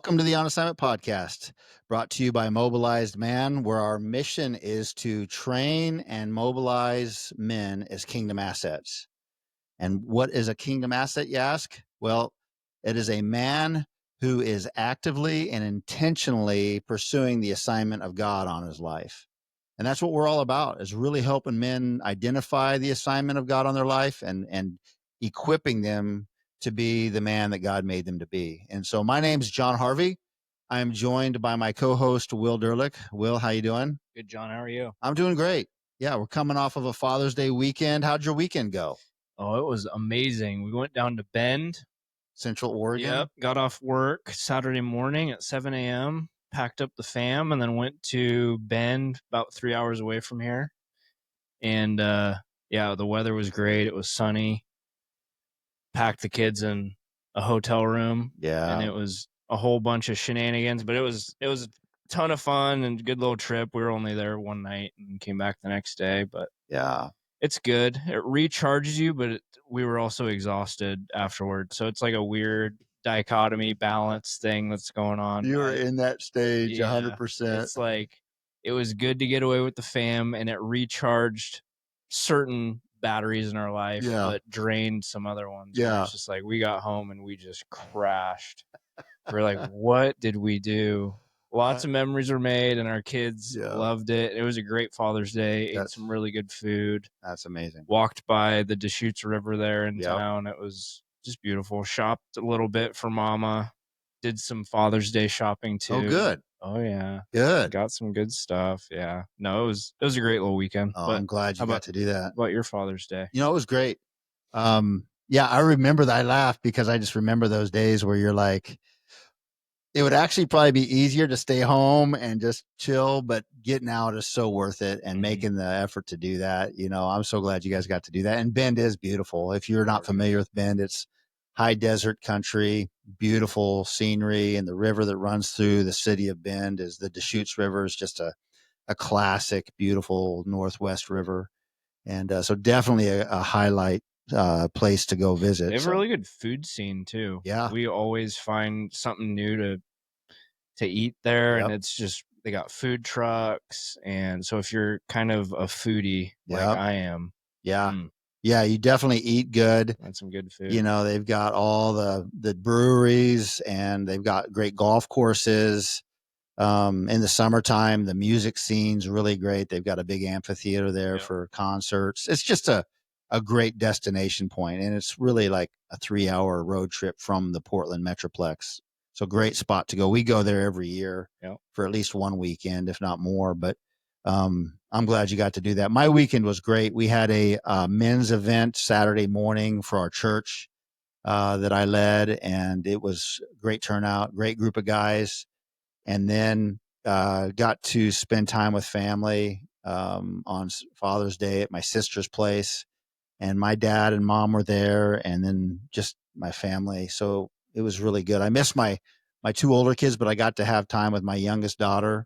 Welcome to the On Assignment podcast, brought to you by Mobilized Man, where our mission is to train and mobilize men as kingdom assets. And what is a kingdom asset, you ask? Well, it is a man who is actively and intentionally pursuing the assignment of God on his life. And that's what we're all about, is really helping men identify the assignment of God on their life and equipping them to be the man that God made them to be. And so my name's John Harvey. I am joined by my co-host, Will Derlick. Will, how you doing? Good, John. How are you? I'm doing great. Yeah, we're coming off of a Father's Day weekend. How'd your weekend go? Oh, it was amazing. We went down to Bend. Central Oregon? Yep. Got off work Saturday morning at 7 a.m., packed up the fam, and then went to Bend, about 3 hours away from here. And yeah, the weather was great. It was sunny. Packed the kids in a hotel room. Yeah. And it was a whole bunch of shenanigans, but it was a ton of fun and good little trip. We were only there one night and came back the next day, but yeah. It's good. It recharges you, but we were also exhausted afterwards. So it's like a weird dichotomy balance thing that's going on. You were in that stage Yeah, 100%. It's like it was good to get away with the fam, and it recharged certain batteries in our life, Yeah. but drained some other ones. Yeah. It's just like we got home and we just crashed. We're like, what did we do? Lots of memories were made, and our kids loved it. It was a great Father's Day. Ate some really good food. That's amazing. Walked by the Deschutes River there in Yep. town. It was just beautiful. Shopped a little bit for Mama. Did some Father's Day shopping too. Oh, good. Oh yeah, Good. got some good stuff. Yeah. No, it was a great little weekend. Oh, But I'm glad you got to do that. how about your Father's Day? You know, it was great. Yeah, I remember that. I laughed because I just remember those days where you're like, it would actually probably be easier to stay home and just chill, but getting out is so worth it, and making the effort to do that. You know, I'm so glad you guys got to do that. And Bend is beautiful. If you're not familiar with Bend, it's high desert country, beautiful scenery, and the river that runs through the city of Bend is the Deschutes River. Is just a classic, beautiful Northwest river. And so definitely a highlight place to go visit. They have a really good food scene too. Yeah. We always find something new to eat there. And it's just, they got food trucks. And so if you're kind of a foodie like I am. Yeah. Yeah, you definitely eat good. That's some good food. You know, they've got all the breweries, and they've got great golf courses. In the summertime, the music scene's really great. They've got a big amphitheater there for concerts. It's just a great destination point, and it's really like a 3-hour road trip from the Portland Metroplex. So great spot to go. We go there every year for at least one weekend, if not more. But I'm glad you got to do that. My weekend was great. We had a men's event Saturday morning for our church that I led, and it was great turnout, great group of guys. And then got to spend time with family on Father's Day at my sister's place, and my dad and mom were there, and then just my family. So it was really good. I missed my two older kids, but I got to have time with my youngest daughter,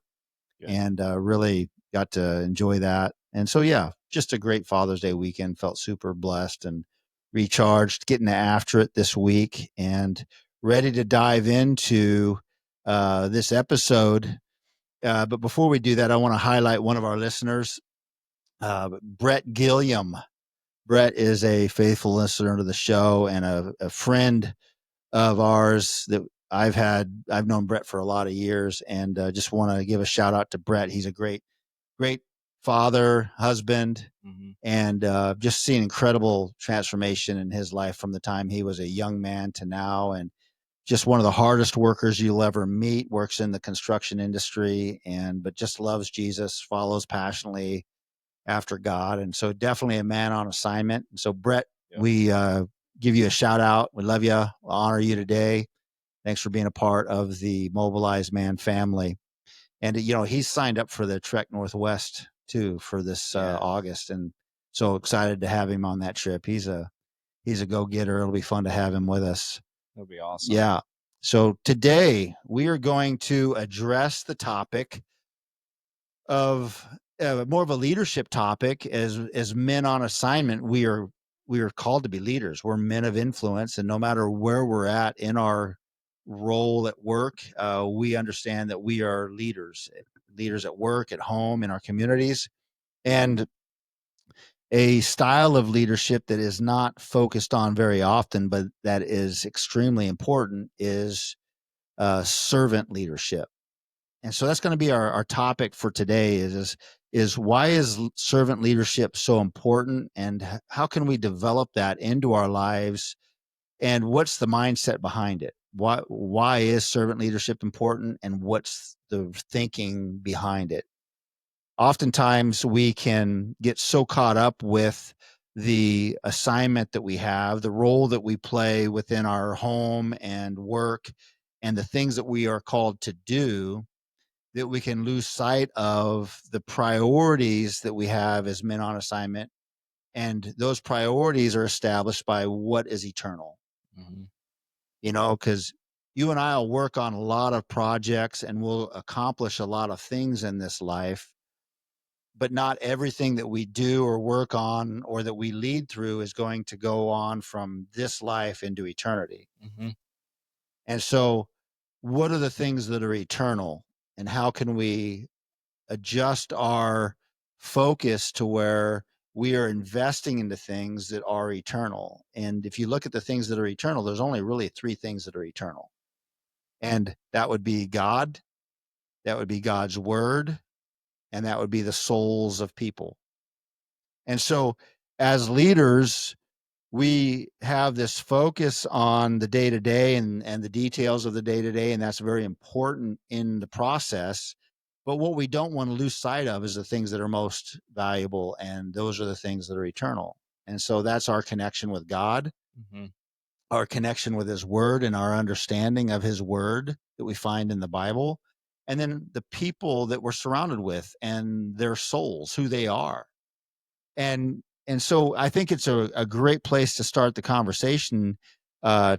and really got to enjoy that. And so, yeah, just a great Father's Day weekend. Felt super blessed and recharged, getting after it this week, and ready to dive into this episode. But before we do that, I want to highlight one of our listeners, Brett Gilliam. Brett is a faithful listener to the show and a friend of ours that I've known Brett for a lot of years, and just want to give a shout out to Brett. He's a great father, husband, and just seen incredible transformation in his life from the time he was a young man to now. And just one of the hardest workers you'll ever meet, works in the construction industry, but just loves Jesus, follows passionately after God. And so definitely a man on assignment. So Brett, we give you a shout out. We love you. We'll honor you today. Thanks for being a part of the Mobilized Man family. And, you know, he's signed up for the Trek Northwest too for this August. And so excited to have him on that trip. He's a go-getter. It'll be fun to have him with us. That'll be awesome. Yeah. So today we are going to address the topic of more of a leadership topic. As men on assignment, we are called to be leaders. We're men of influence, and no matter where we're at in our role at work. We understand that we are leaders, leaders at work, at home, in our communities. And a style of leadership that is not focused on very often, but that is extremely important, is servant leadership. And so that's going to be our topic for today is why is servant leadership so important, and how can we develop that into our lives, and what's the mindset behind it? Why is servant leadership important, and what's the thinking behind it? Oftentimes we can get so caught up with the assignment that we have, the role that we play within our home and work, and the things that we are called to do, that we can lose sight of the priorities that we have as men on assignment. And those priorities are established by what is eternal. Mm-hmm. Because you and I will work on a lot of projects and we'll accomplish a lot of things in this life, but not everything that we do or work on or that we lead through is going to go on from this life into eternity. Mm-hmm. And so, what are the things that are eternal, and how can we adjust our focus to where we are investing into things that are eternal? And if you look at the things that are eternal, there's only really three things that are eternal. And that would be God, that would be God's word, and that would be the souls of people. And so, as leaders, we have this focus on the day to day and the details of the day to day, and that's very important in the process. But what we don't want to lose sight of is the things that are most valuable, and those are the things that are eternal. And so that's our connection with God, Mm-hmm. our connection with His Word, and our understanding of His Word that we find in the Bible. And then the people that we're surrounded with and their souls, who they are. And so I think it's a great place to start the conversation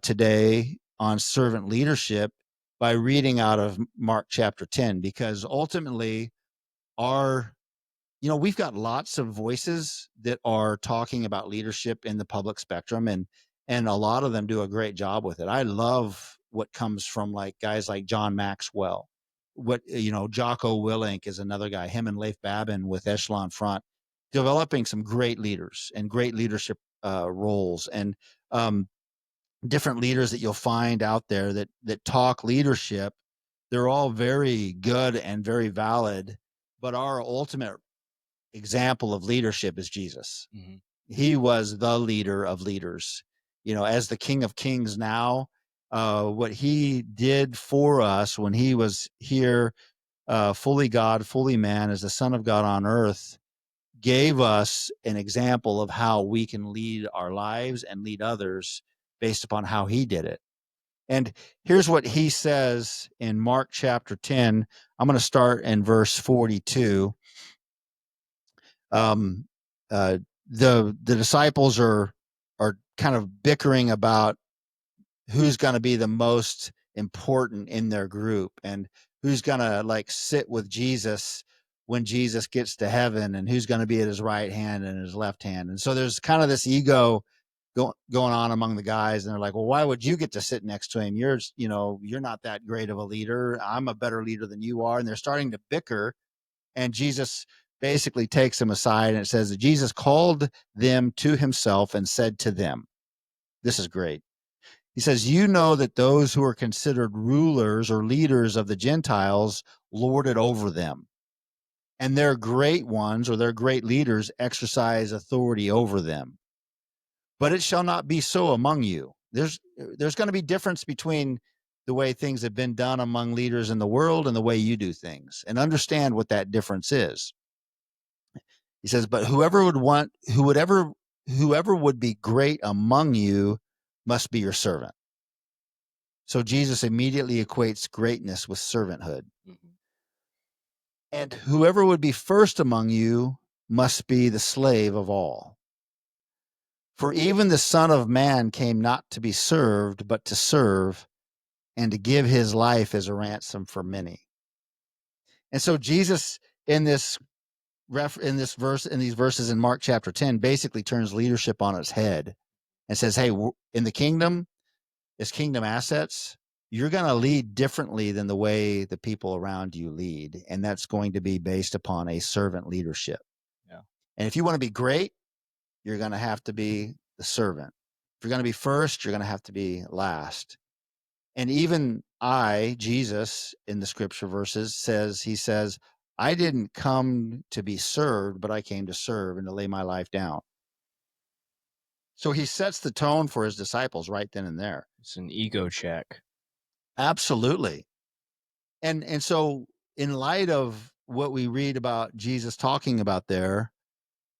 today on servant leadership by reading out of Mark chapter 10, because ultimately our we've got lots of voices that are talking about leadership in the public spectrum, and a lot of them do a great job with it. I love what comes from like guys like John Maxwell. Jocko Willink is another guy, him and Leif Babin with Echelon Front, developing some great leaders and great leadership roles, and um, different leaders that you'll find out there that talk leadership. They're all very good and very valid, but our ultimate example of leadership is Jesus. Mm-hmm. He was the leader of leaders. As the King of Kings now, what he did for us when he was here, fully God, fully man, as the Son of God on earth, gave us an example of how we can lead our lives and lead others based upon how he did it. And here's what he says in Mark chapter 10. I'm going to start in verse 42. um, the disciples are kind of bickering about who's going to be the most important in their group, and who's going to like sit with Jesus when Jesus gets to heaven, and who's going to be at his right hand and his left hand. And so there's kind of this ego going on among the guys, and they're like, well, why would you get to sit next to him? You're not that great of a leader. I'm a better leader than you are. And they're starting to bicker, and Jesus basically takes them aside, and it says that Jesus called them to himself and said to them, this is great. He says, you know that those who are considered rulers or leaders of the Gentiles lord it over them, and their great ones or their great leaders exercise authority over them. But it shall not be so among you. There's going to be difference between the way things have been done among leaders in the world and the way you do things, and understand what that difference is. He says, but whoever would be great among you must be your servant. So Jesus immediately equates greatness with servanthood. Mm-hmm. And whoever would be first among you must be the slave of all. For even the Son of Man came not to be served, but to serve, and to give his life as a ransom for many. And so Jesus, in these verses in Mark chapter 10, basically turns leadership on its head and says, hey, in the kingdom, it's kingdom assets. you're going to lead differently than the way the people around you lead. And that's going to be based upon a servant leadership. Yeah. And if you want to be great, you're going to have to be the servant. If you're going to be first, you're going to have to be last. And even Jesus, in the scripture verses he says, I didn't come to be served, but I came to serve and to lay my life down. So he sets the tone for his disciples right then and there. It's an ego check. Absolutely. And so in light of what we read about Jesus talking about there,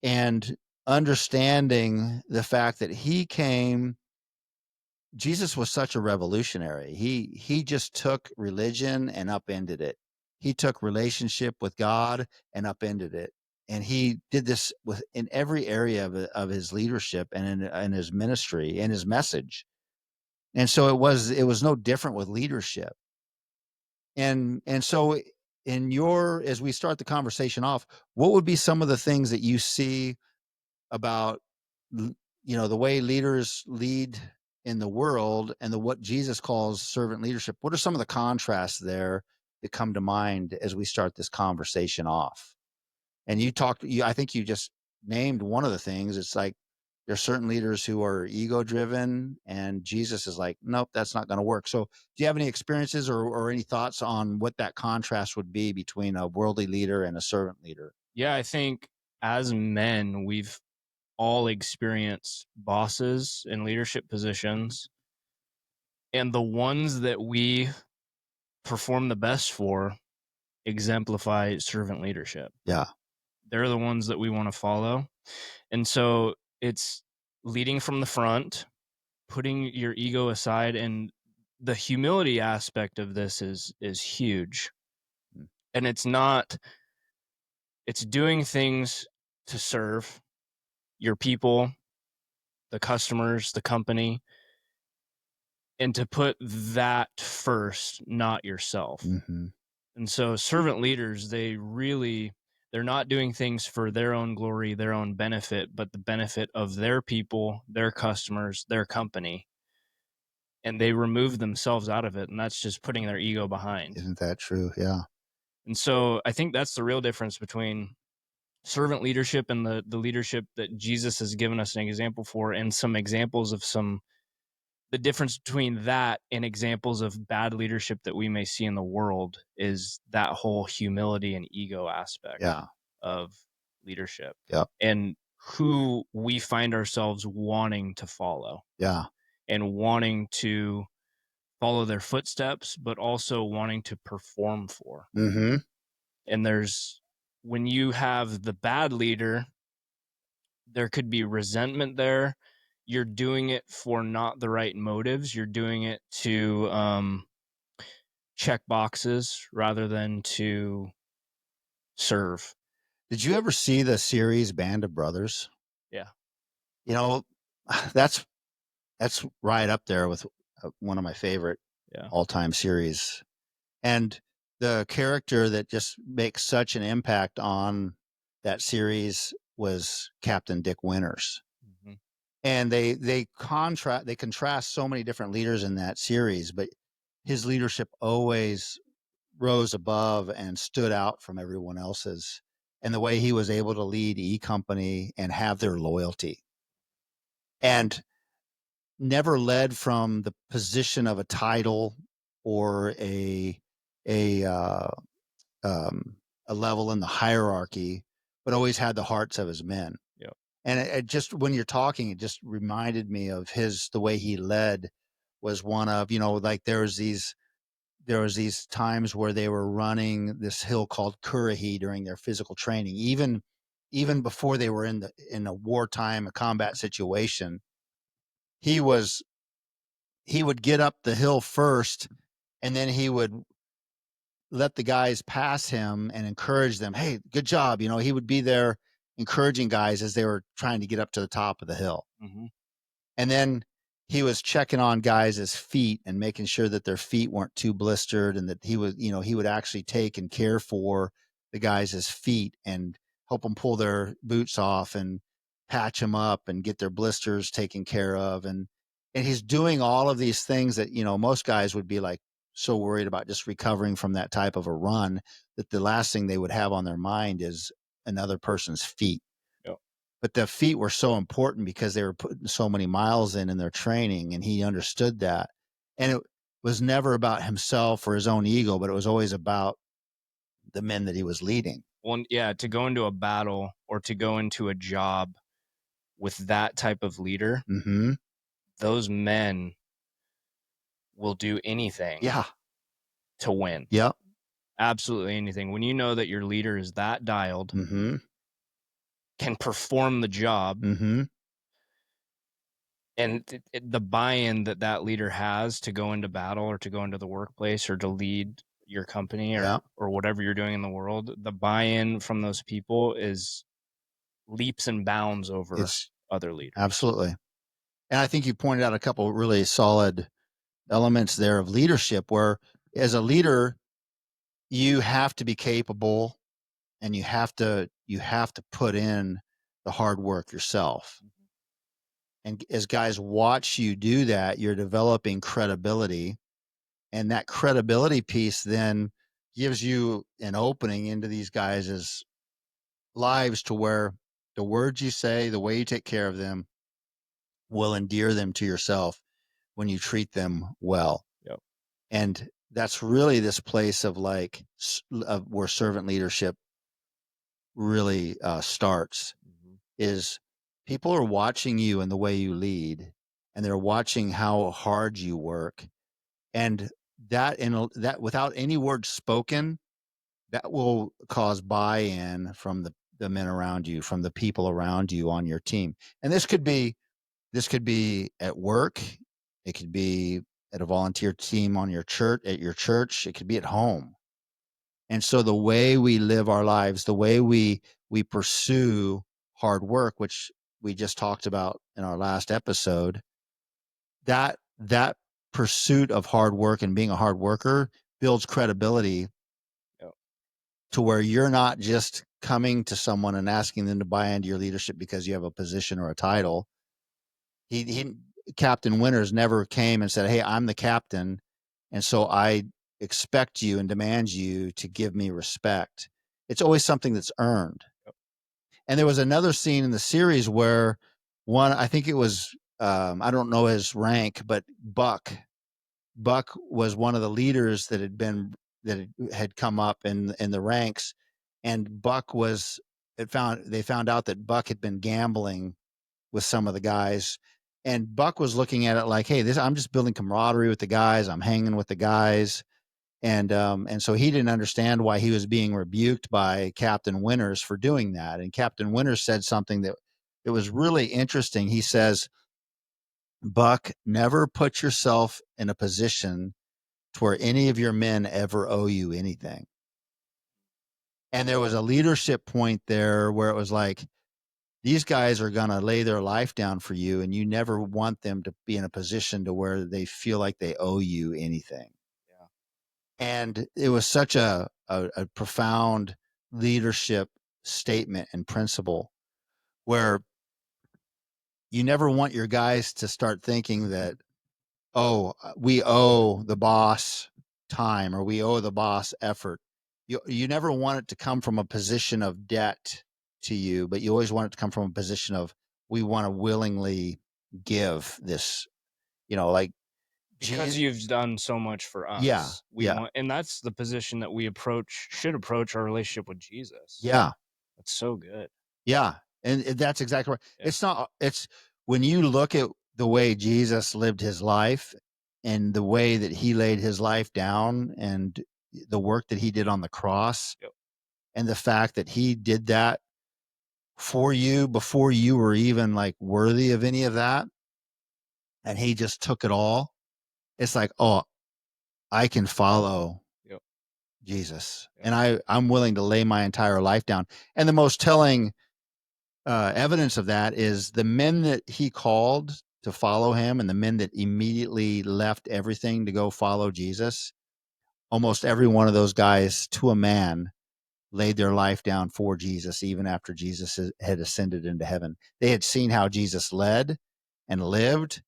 and understanding the fact that Jesus was such a revolutionary. He just took religion and upended it. He took relationship with God and upended it. And he did this in every area of his leadership and in his ministry and his message. And so it was no different with leadership. And so as we start the conversation off, what would be some of the things that you see about the way leaders lead in the world and what Jesus calls servant leadership? What are some of the contrasts there that come to mind as we start this conversation off? And I think you just named one of the things. It's like there's certain leaders who are ego driven, and Jesus is like, nope, that's not going to work. So do you have any experiences or any thoughts on what that contrast would be between a worldly leader and a servant leader? Yeah, I think as men, we've all experienced bosses in leadership positions, and the ones that we perform the best for exemplify servant leadership. Yeah. They're the ones that we want to follow. And so it's leading from the front, putting your ego aside, and the humility aspect of this is huge. Mm. And it's doing things to serve your people, the customers, the company, and to put that first, not yourself. Mm-hmm. And so servant leaders, they're not doing things for their own glory, their own benefit, but the benefit of their people, their customers, their company. And they remove themselves out of it, and that's just putting their ego behind. Isn't that true? Yeah. And so I think that's the real difference between servant leadership and the leadership that Jesus has given us an example for, and some examples of the difference between that and examples of bad leadership that we may see in the world is that whole humility and ego aspect Yeah. of leadership, Yeah. and who we find ourselves wanting to follow Yeah. and wanting to follow their footsteps, but also wanting to perform for. Mm-hmm. And when you have the bad leader, there could be resentment there. You're doing it for not the right motives. You're doing it to check boxes rather than to serve. Did you ever see the series Band of Brothers? Yeah. You know, that's right up there with one of my favorite Yeah. all-time series. And the character that just makes such an impact on that series was Captain Dick Winters. Mm-hmm. And they contrast so many different leaders in that series, but his leadership always rose above and stood out from everyone else's, and the way he was able to lead E Company and have their loyalty, and never led from the position of a title or a uh, a level in the hierarchy, but always had the hearts of his men. Yep. And it just, when you're talking, it just reminded me of the way he led was one of, like there was these times where they were running this hill called Currahee during their physical training, even before they were in a wartime, a combat situation. He would get up the hill first, and then he would let the guys pass him and encourage them. Hey, good job. He would be there encouraging guys as they were trying to get up to the top of the hill. Mm-hmm. And then he was checking on guys' feet and making sure that their feet weren't too blistered, and that he would actually take and care for the guys' feet and help them pull their boots off and patch them up and get their blisters taken care of. And he's doing all of these things that, most guys would be like so worried about just recovering from that type of a run that the last thing they would have on their mind is another person's feet. Yep. But the feet were so important because they were putting so many miles in their training, and he understood that. And it was never about himself or his own ego, but it was always about the men that he was leading. Well, yeah, to go into a battle or to go into a job with that type of leader, Mm-hmm. those men will do anything Yeah. to win. Yep. Absolutely anything. When you know that your leader is that dialed, Mm-hmm. can perform the job, Mm-hmm. and the buy-in that that leader has to go into battle or to go into the workplace or to lead your company Yeah. or whatever you're doing in the world, the buy-in from those people is leaps and bounds over It's other leaders. absolutely. And I think you pointed out a couple of really solid elements there of leadership where as a leader, you have to be capable and you have to put in the hard work yourself. And as guys watch you do that, you're developing credibility. And that credibility piece then gives you an opening into these guys' lives to where the words you say, the way you take care of them will endear them to yourself when you treat them well. Yep. And that's really this place of like of where servant leadership really starts is people are watching you and the way you lead, and they're watching how hard you work, and that without any words spoken, that will cause buy-in from the men around you, from the people around you on your team. And this could be at work, it could be at a volunteer team on your church, at your church, it could be at home. And so the way we live our lives, the way we pursue hard work, which we just talked about in our last episode, that pursuit of hard work and being a hard worker builds credibility. Yep. To where you're not just coming to someone and asking them to buy into your leadership because you have a position or a title. He Captain Winters never came and said, "Hey, I'm the captain, and so I expect you and demand you to give me respect." It's always something that's earned. Yep. And there was another scene in the series where I think it was, I don't know his rank, but Buck was one of the leaders that had come up in the ranks, and they found out that Buck had been gambling with some of the guys, and Buck was looking at it like, "Hey, I'm just building camaraderie with the guys. I'm hanging with the guys." And so he didn't understand why he was being rebuked by Captain Winters for doing that. And Captain Winters said something that it was really interesting. He says, "Buck, never put yourself in a position to where any of your men ever owe you anything." And there was a leadership point there where it was like, these guys are going to lay their life down for you, and you never want them to be in a position to where they feel like they owe you anything. Yeah. And it was such a profound leadership statement and principle where you never want your guys to start thinking that, oh, we owe the boss time or we owe the boss effort. You never want it to come from a position of debt to you, but you always want it to come from a position of we want to willingly give this, like Because you've done so much for us. Yeah, We yeah, want, and that's the position that we should approach our relationship with Jesus. yeah, That's so good. yeah. And that's exactly right. Yeah. It's when you look at the way Jesus lived his life and the way that he laid his life down and the work that he did on the cross, Yep. and the fact that he did that for you before you were even like worthy of any of that, and he just took it all. It's like, oh, I can follow Yep. Jesus, Yep. and I'm willing to lay my entire life down. And the most telling evidence of that is the men that he called to follow him and the men that immediately left everything to go follow Jesus. Almost every one of those guys, to a man, laid their life down for Jesus, even after Jesus had ascended into heaven. They had seen how Jesus led and lived,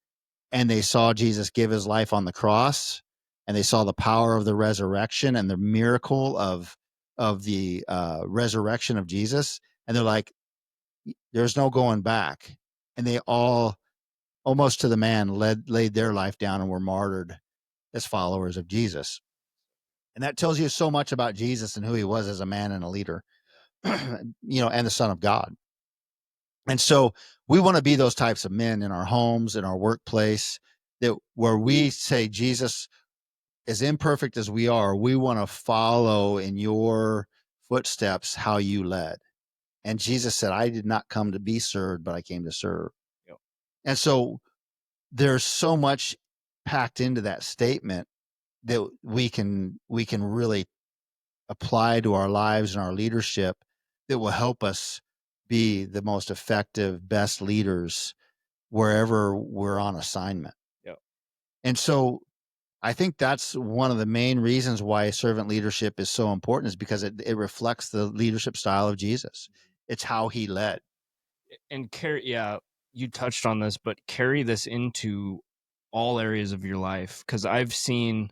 and they saw Jesus give his life on the cross, and they saw the power of the resurrection and the miracle of the resurrection of Jesus, and they're like, "There's no going back." And they all, almost to the man, laid their life down and were martyred as followers of Jesus. And that tells you so much about Jesus and who he was as a man and a leader, and the Son of God. And so we want to be those types of men in our homes, in our workplace, that where we say, Jesus, as imperfect as we are, we want to follow in your footsteps how you led. And Jesus said, I did not come to be served, but I came to serve. Yep. And so there's so much packed into that statement that we can really apply to our lives and our leadership that will help us be the most effective, best leaders wherever we're on assignment. Yep. And so I think that's one of the main reasons why servant leadership is so important, is because it reflects the leadership style of Jesus. It's how he led. And you touched on this, but carry this into all areas of your life, because I've seen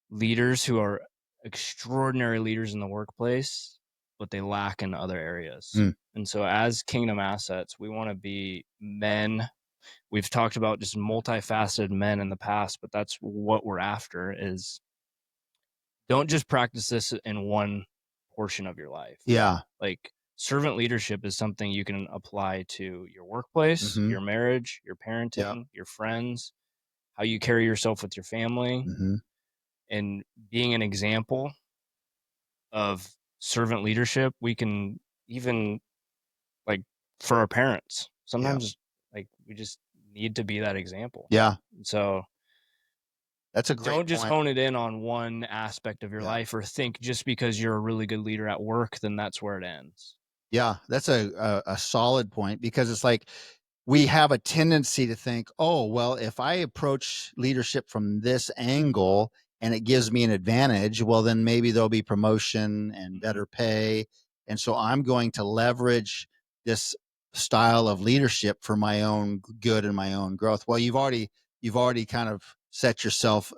leaders who are extraordinary leaders in the workplace, but they lack in other areas. Mm. And so as kingdom assets, we want to be men. We've talked about just multifaceted men in the past, but that's what we're after. Is don't just practice this in one portion of your life. Yeah. Like, servant leadership is something you can apply to your workplace, Mm-hmm. your marriage, your parenting, your friends, how you carry yourself with your family, Mm-hmm. and being an example of servant leadership. We can even, like, for our parents, sometimes like we just need to be that example. Yeah. So That's a great don't just point. hone it in on one aspect of your life, or think just because you're a really good leader at work, then that's where it ends. Yeah, that's a solid point, because it's like we have a tendency to think, oh, well, if I approach leadership from this angle and it gives me an advantage, well, then maybe there'll be promotion and better pay. And so I'm going to leverage this style of leadership for my own good and my own growth. Well, you've already kind of set yourself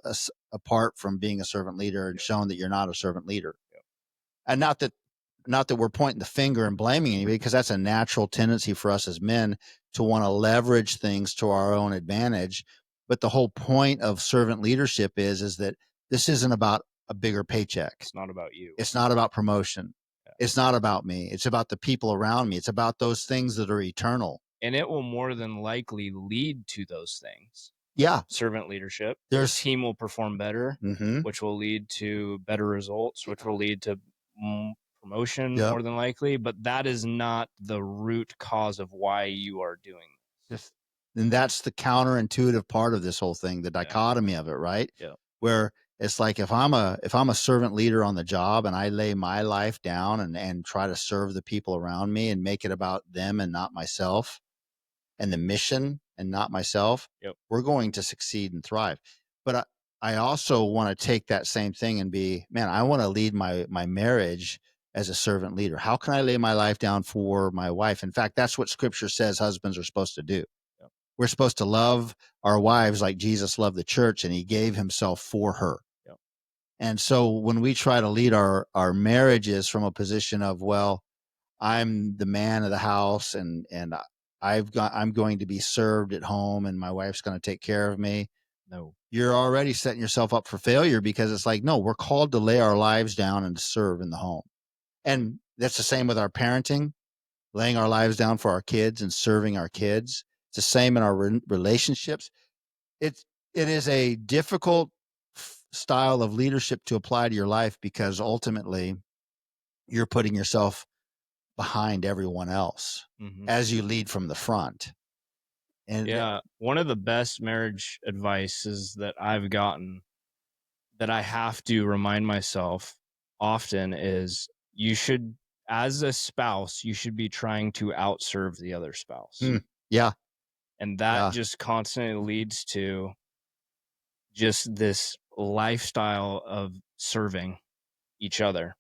apart from being a servant leader and shown that you're not a servant leader. And not that we're pointing the finger and blaming anybody, because that's a natural tendency for us as men to want to leverage things to our own advantage. But the whole point of servant leadership is that this isn't about a bigger paycheck. It's not about you. It's not about promotion. Yeah. It's not about me. It's about the people around me. It's about those things that are eternal. And it will more than likely lead to those things. Yeah. Servant leadership. Your team will perform better, Mm-hmm. which will lead to better results, which will lead to promotion, Yep. more than likely. But that is not the root cause of why you are doing this. And that's the counterintuitive part of this whole thing, the dichotomy of it, right? Yeah. Where it's like, if I'm a servant leader on the job and I lay my life down and try to serve the people around me and make it about them and not myself, and the mission and not myself, we're going to succeed and thrive. But I also want to take that same thing and be, man, I want to lead my marriage as a servant leader. How can I lay my life down for my wife? In fact, that's what scripture says husbands are supposed to do. We're supposed to love our wives like Jesus loved the church, and he gave himself for her. And so when we try to lead our marriages from a position of, well, I'm the man of the house, and I'm going to be served at home, and my wife's going to take care of me. No, you're already setting yourself up for failure, because it's like, no, we're called to lay our lives down and to serve in the home. And that's the same with our parenting, laying our lives down for our kids and serving our kids. It's the same in our relationships. It is a difficult style of leadership to apply to your life, because ultimately you're putting yourself behind everyone else as you lead from the front. And one of the best marriage advices that I've gotten, that I have to remind myself often, is you should, as a spouse, you should be trying to outserve the other spouse. Yeah. And that just constantly leads to just this lifestyle of serving each other.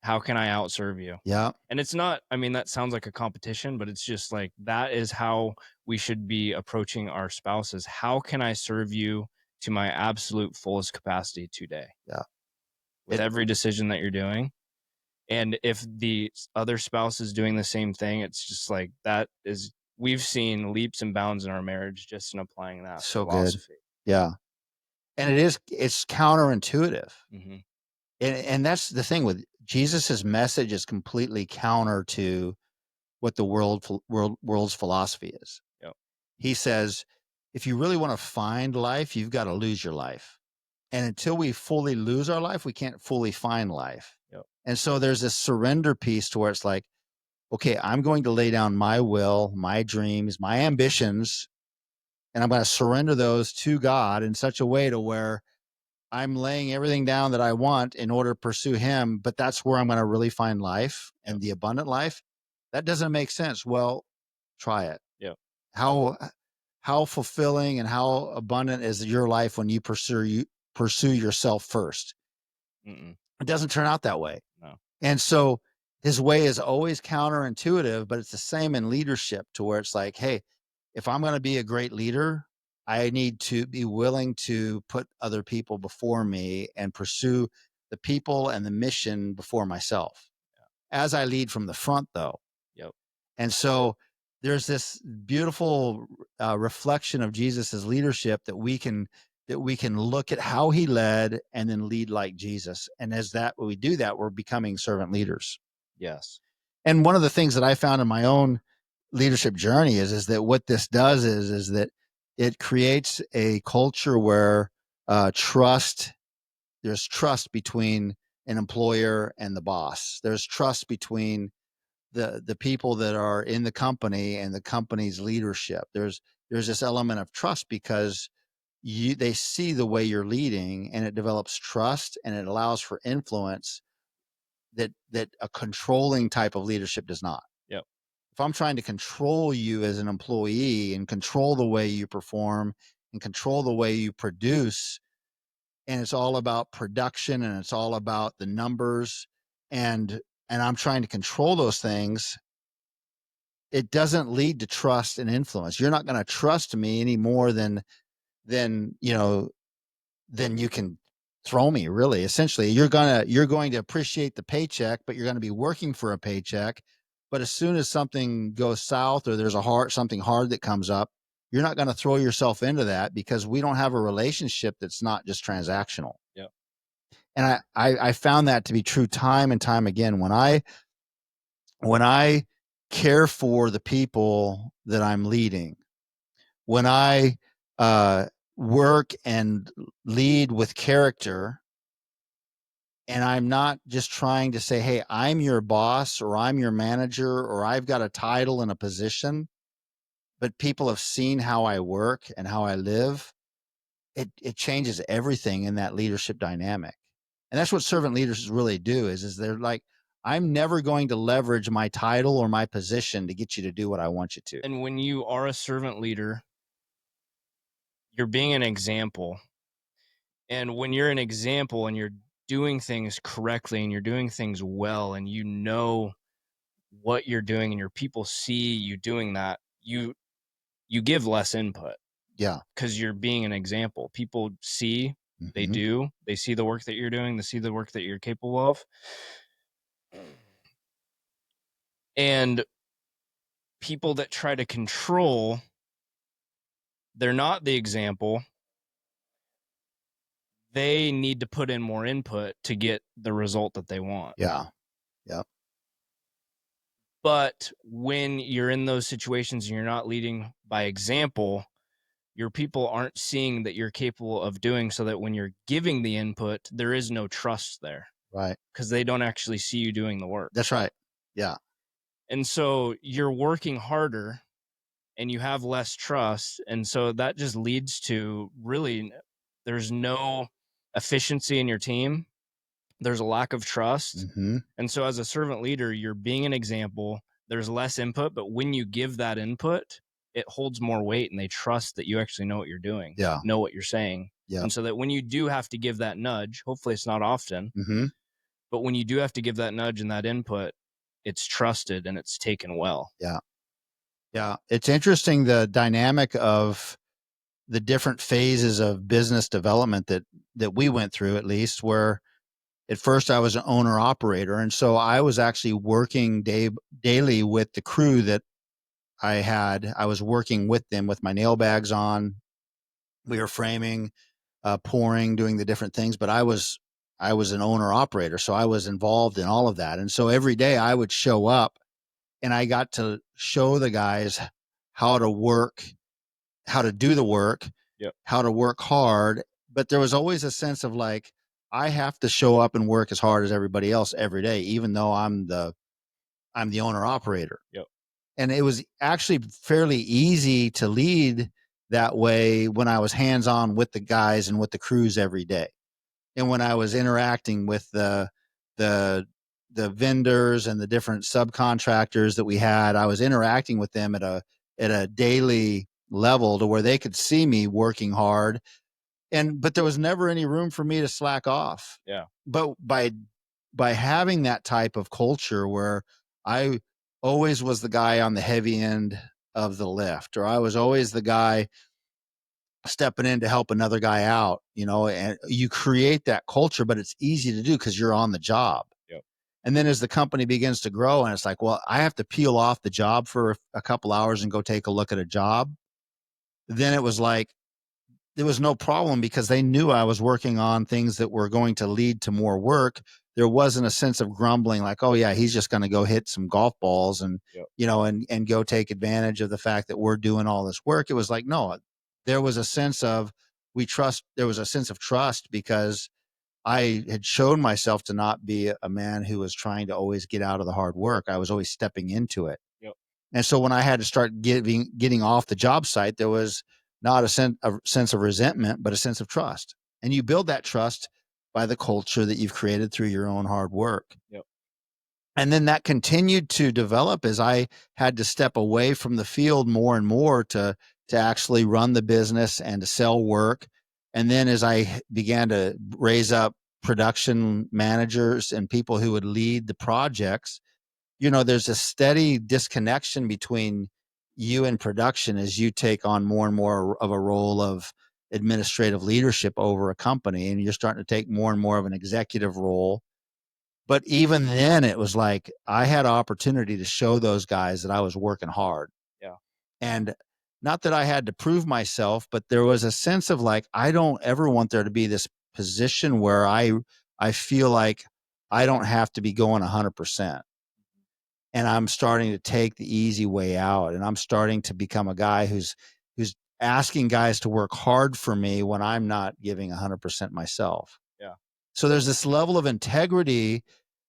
How can I outserve you? Yeah. And it's not, I mean, that sounds like a competition, but it's just like that is how we should be approaching our spouses. How can I serve you to my absolute fullest capacity today Yeah. with It every decision that you're doing? And if the other spouse is doing the same thing, it's just like that is, we've seen leaps and bounds in our marriage just in applying that so good. philosophy. Yeah. And it's counterintuitive. Hmm. And that's the thing with Jesus's message is completely counter to what the world's philosophy is. Yep. He says, if you really want to find life, you've got to lose your life. And until we fully lose our life, we can't fully find life. Yep. And so there's this surrender piece to where it's like, okay, I'm going to lay down my will, my dreams, my ambitions, and I'm going to surrender those to God in such a way to where I'm laying everything down that I want in order to pursue him, but that's where I'm going to really find life Yep. and the abundant life. That doesn't make sense. Well, try it. Yep. How how fulfilling and how abundant is your life when you pursue yourself first? Mm-mm. It doesn't turn out that way. No. And so his way is always counterintuitive, but it's the same in leadership to where it's like, hey, if I'm going to be a great leader, I need to be willing to put other people before me and pursue the people and the mission before myself as I lead from the front, though. Yep. And so there's this beautiful reflection of Jesus's leadership that we can look at how he led and then lead like Jesus. And as that when we do that, we're becoming servant leaders. Yes. And one of the things that I found in my own leadership journey is that what this does is that it creates a culture where trust there's trust between an employer and the boss. There's trust between the people that are in the company and the company's leadership. There's this element of trust because they see the way you're leading and it develops trust and it allows for influence that a controlling type of leadership does not. Yep. If I'm trying to control you as an employee and control the way you perform and control the way you produce, and it's all about production and it's all about the numbers and I'm trying to control those things, it doesn't lead to trust and influence. You're not going to trust me any more than than you can throw me, really. Essentially, you're going to appreciate the paycheck, but you're going to be working for a paycheck. But as soon as something goes south or there's something hard that comes up, you're not going to throw yourself into that because we don't have a relationship that's not just transactional. Yep. And I found that to be true time and time again. When I care for the people that I'm leading, when I work and lead with character, and I'm not just trying to say, hey, I'm your boss or I'm your manager or I've got a title and a position, but people have seen how I work and how I live, it changes everything in that leadership dynamic. And that's what servant leaders really do is they're like, I'm never going to leverage my title or my position to get you to do what I want you to. And when you are a servant leader, you're being an example. And when you're an example and you're doing things correctly and you're doing things well and you know what you're doing and your people see you doing that, you give less input Yeah. because you're being an example. People see, Hmm. they see the work that you're doing, they see the work that you're capable of. And people that try to control, they're not the example. They need to put in more input to get the result that they want. Yeah. Yeah. But when you're in those situations and you're not leading by example, your people aren't seeing that you're capable of doing, so that when you're giving the input, there is no trust there Right. because they don't actually see you doing the work. That's right. Yeah. And so you're working harder and you have less trust. And so that just leads to really, there's no efficiency in your team. There's a lack of trust. Hmm. And so as a servant leader, you're being an example. There's less input, but when you give that input, it holds more weight and they trust that you actually know what you're doing, Yeah. know what you're saying. Yeah. And so that when you do have to give that nudge, hopefully it's not often, Hmm. But when you do have to give that nudge and that input, it's trusted and it's taken well. Yeah. Yeah. It's interesting, the dynamic of the different phases of business development that we went through, at least, where at first I was an owner operator. And so I was actually working daily with the crew that I had. I was working with them with my nail bags on. We were framing, pouring, doing the different things, but I was an owner operator. So I was involved in all of that. And so every day I would show up and I got to show the guys how to work, how to do the work, Yep. how to work hard. But there was always a sense of like, I have to show up and work as hard as everybody else every day, even though I'm the owner operator. Yep. And it was actually fairly easy to lead that way when I was hands on with the guys and with the crews every day. And when I was interacting with the the vendors and the different subcontractors that we had, I was interacting with them at a daily level to where they could see me working hard. But there was never any room for me to slack off. Yeah. But by having that type of culture where I always was the guy on the heavy end of the lift, or I was always the guy stepping in to help another guy out, and you create that culture, but it's easy to do because you're on the job. Yep. And then as the company begins to grow and it's like, well, I have to peel off the job for a couple hours and go take a look at a job. Then it was like, there was no problem because they knew I was working on things that were going to lead to more work. There wasn't a sense of grumbling like, oh yeah, he's just going to go hit some golf balls and, Yep. and go take advantage of the fact that we're doing all this work. It was like, no, there was a sense of there was a sense of trust because I had shown myself to not be a man who was trying to always get out of the hard work. I was always stepping into it. Yep. And so when I had to start getting off the job site, there was not a sense of resentment, but a sense of trust. And you build that trust by the culture that you've created through your own hard work. Yep. And then that continued to develop as I had to step away from the field more and more to actually run the business and to sell work. And then as I began to raise up production managers and people who would lead the projects, there's a steady disconnection between you and production as you take on more and more of a role of administrative leadership over a company, and you're starting to take more and more of an executive role. But even then it was like I had opportunity to show those guys that I was working hard. Yeah. And not that I had to prove myself, but there was a sense of like, I don't ever want there to be this position where I feel like I don't have to be going 100%. And I'm starting to take the easy way out. And I'm starting to become a guy who's asking guys to work hard for me when I'm not giving 100% myself. Yeah. So there's this level of integrity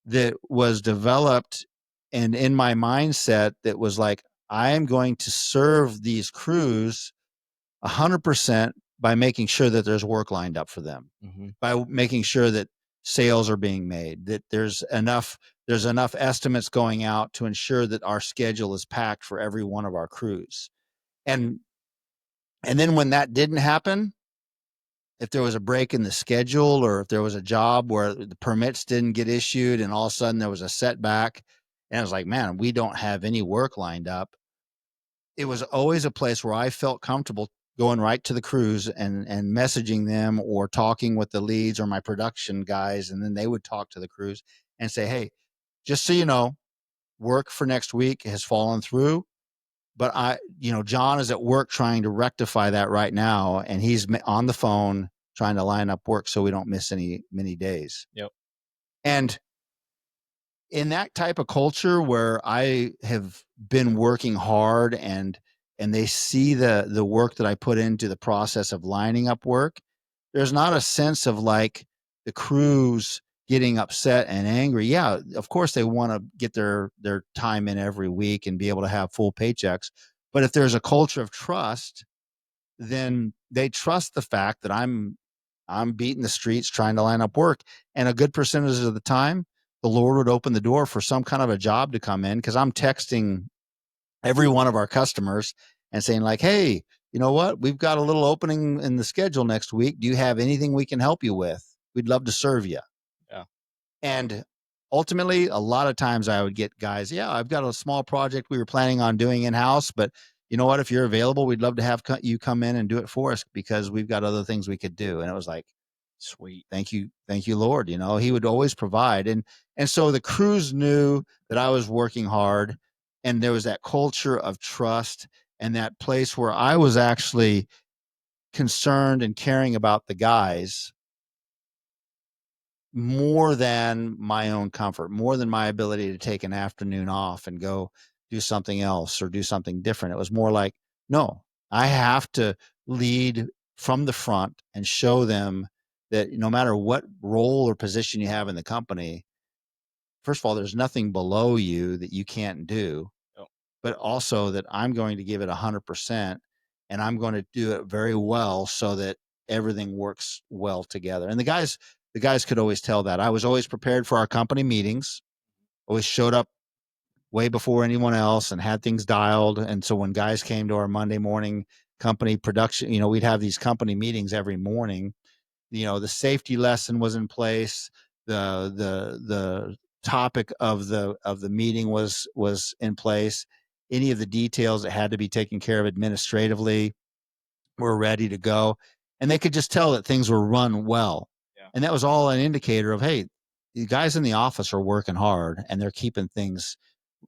that was developed and in my mindset that was like, I am going to serve these crews 100% by making sure that there's work lined up for them, by making sure that sales are being made, that there's enough estimates going out to ensure that our schedule is packed for every one of our crews. And then when that didn't happen, if there was a break in the schedule or if there was a job where the permits didn't get issued and all of a sudden there was a setback and I was like, man, we don't have any work lined up. It was always a place where I felt comfortable going right to the crews and messaging them or talking with the leads or my production guys. And then they would talk to the crews and say, hey, just so you know, work for next week has fallen through, but John is at work trying to rectify that right now. And he's on the phone trying to line up work so we don't miss many days. Yep. And in that type of culture where I have been working hard and they see the work that I put into the process of lining up work, there's not a sense of like the crews getting upset and angry. Yeah, of course they want to get their time in every week and be able to have full paychecks. But if there's a culture of trust, then they trust the fact that I'm beating the streets trying to line up work. And a good percentage of the time, the Lord would open the door for some kind of a job to come in because I'm texting every one of our customers and saying like, hey, you know what? We've got a little opening in the schedule next week. Do you have anything we can help you with? We'd love to serve you. Yeah. And ultimately, a lot of times I would get guys, yeah, I've got a small project we were planning on doing in house, but you know what? If you're available, we'd love to have you come in and do it for us because we've got other things we could do. And it was like, Sweet. thank you, Lord. You know, He would always provide, and so the crews knew that I was working hard, and there was that culture of trust and that place where I was actually concerned and caring about the guys more than my own comfort, more than my ability to take an afternoon off and go do something else or do something different. It was more like, no, I have to lead from the front and show them that no matter what role or position you have in the company, first of all, there's nothing below you that you can't do, Yep. but also that I'm going to give it 100% and I'm going to do it very well so that everything works well together. And the guys could always tell that. I was always prepared for our company meetings, always showed up way before anyone else and had things dialed. And so when guys came to our Monday morning company production, you know, we'd have these company meetings every morning. You know, the safety lesson was in place. The topic of the meeting was in place. Any of the details that had to be taken care of administratively were ready to go, and they could just tell that things were run well. Yeah. And that was all an indicator of, hey, the guys in the office are working hard and they're keeping things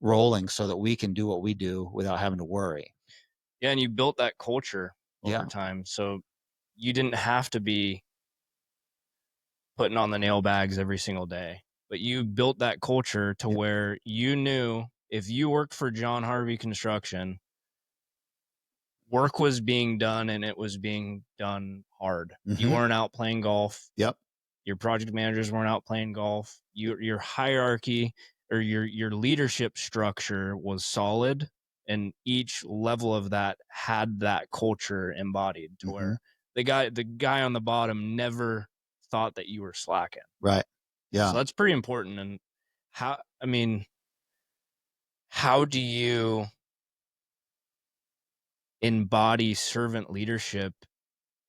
rolling so that we can do what we do without having to worry. Yeah, and you built that culture over Yeah. time, so you didn't have to be putting on the nail bags every single day, but you built that culture to Yeah. where you knew if you worked for John Harvey Construction, work was being done and it was being done hard. You Mm-hmm. weren't out playing golf. Yep. Your project managers weren't out playing golf. Your hierarchy or your leadership structure was solid, and each level of that had that culture embodied to Mm-hmm. where the guy on the bottom never thought that you were slacking. Right. So Yeah. that's pretty important. And how, I mean, how do you embody servant leadership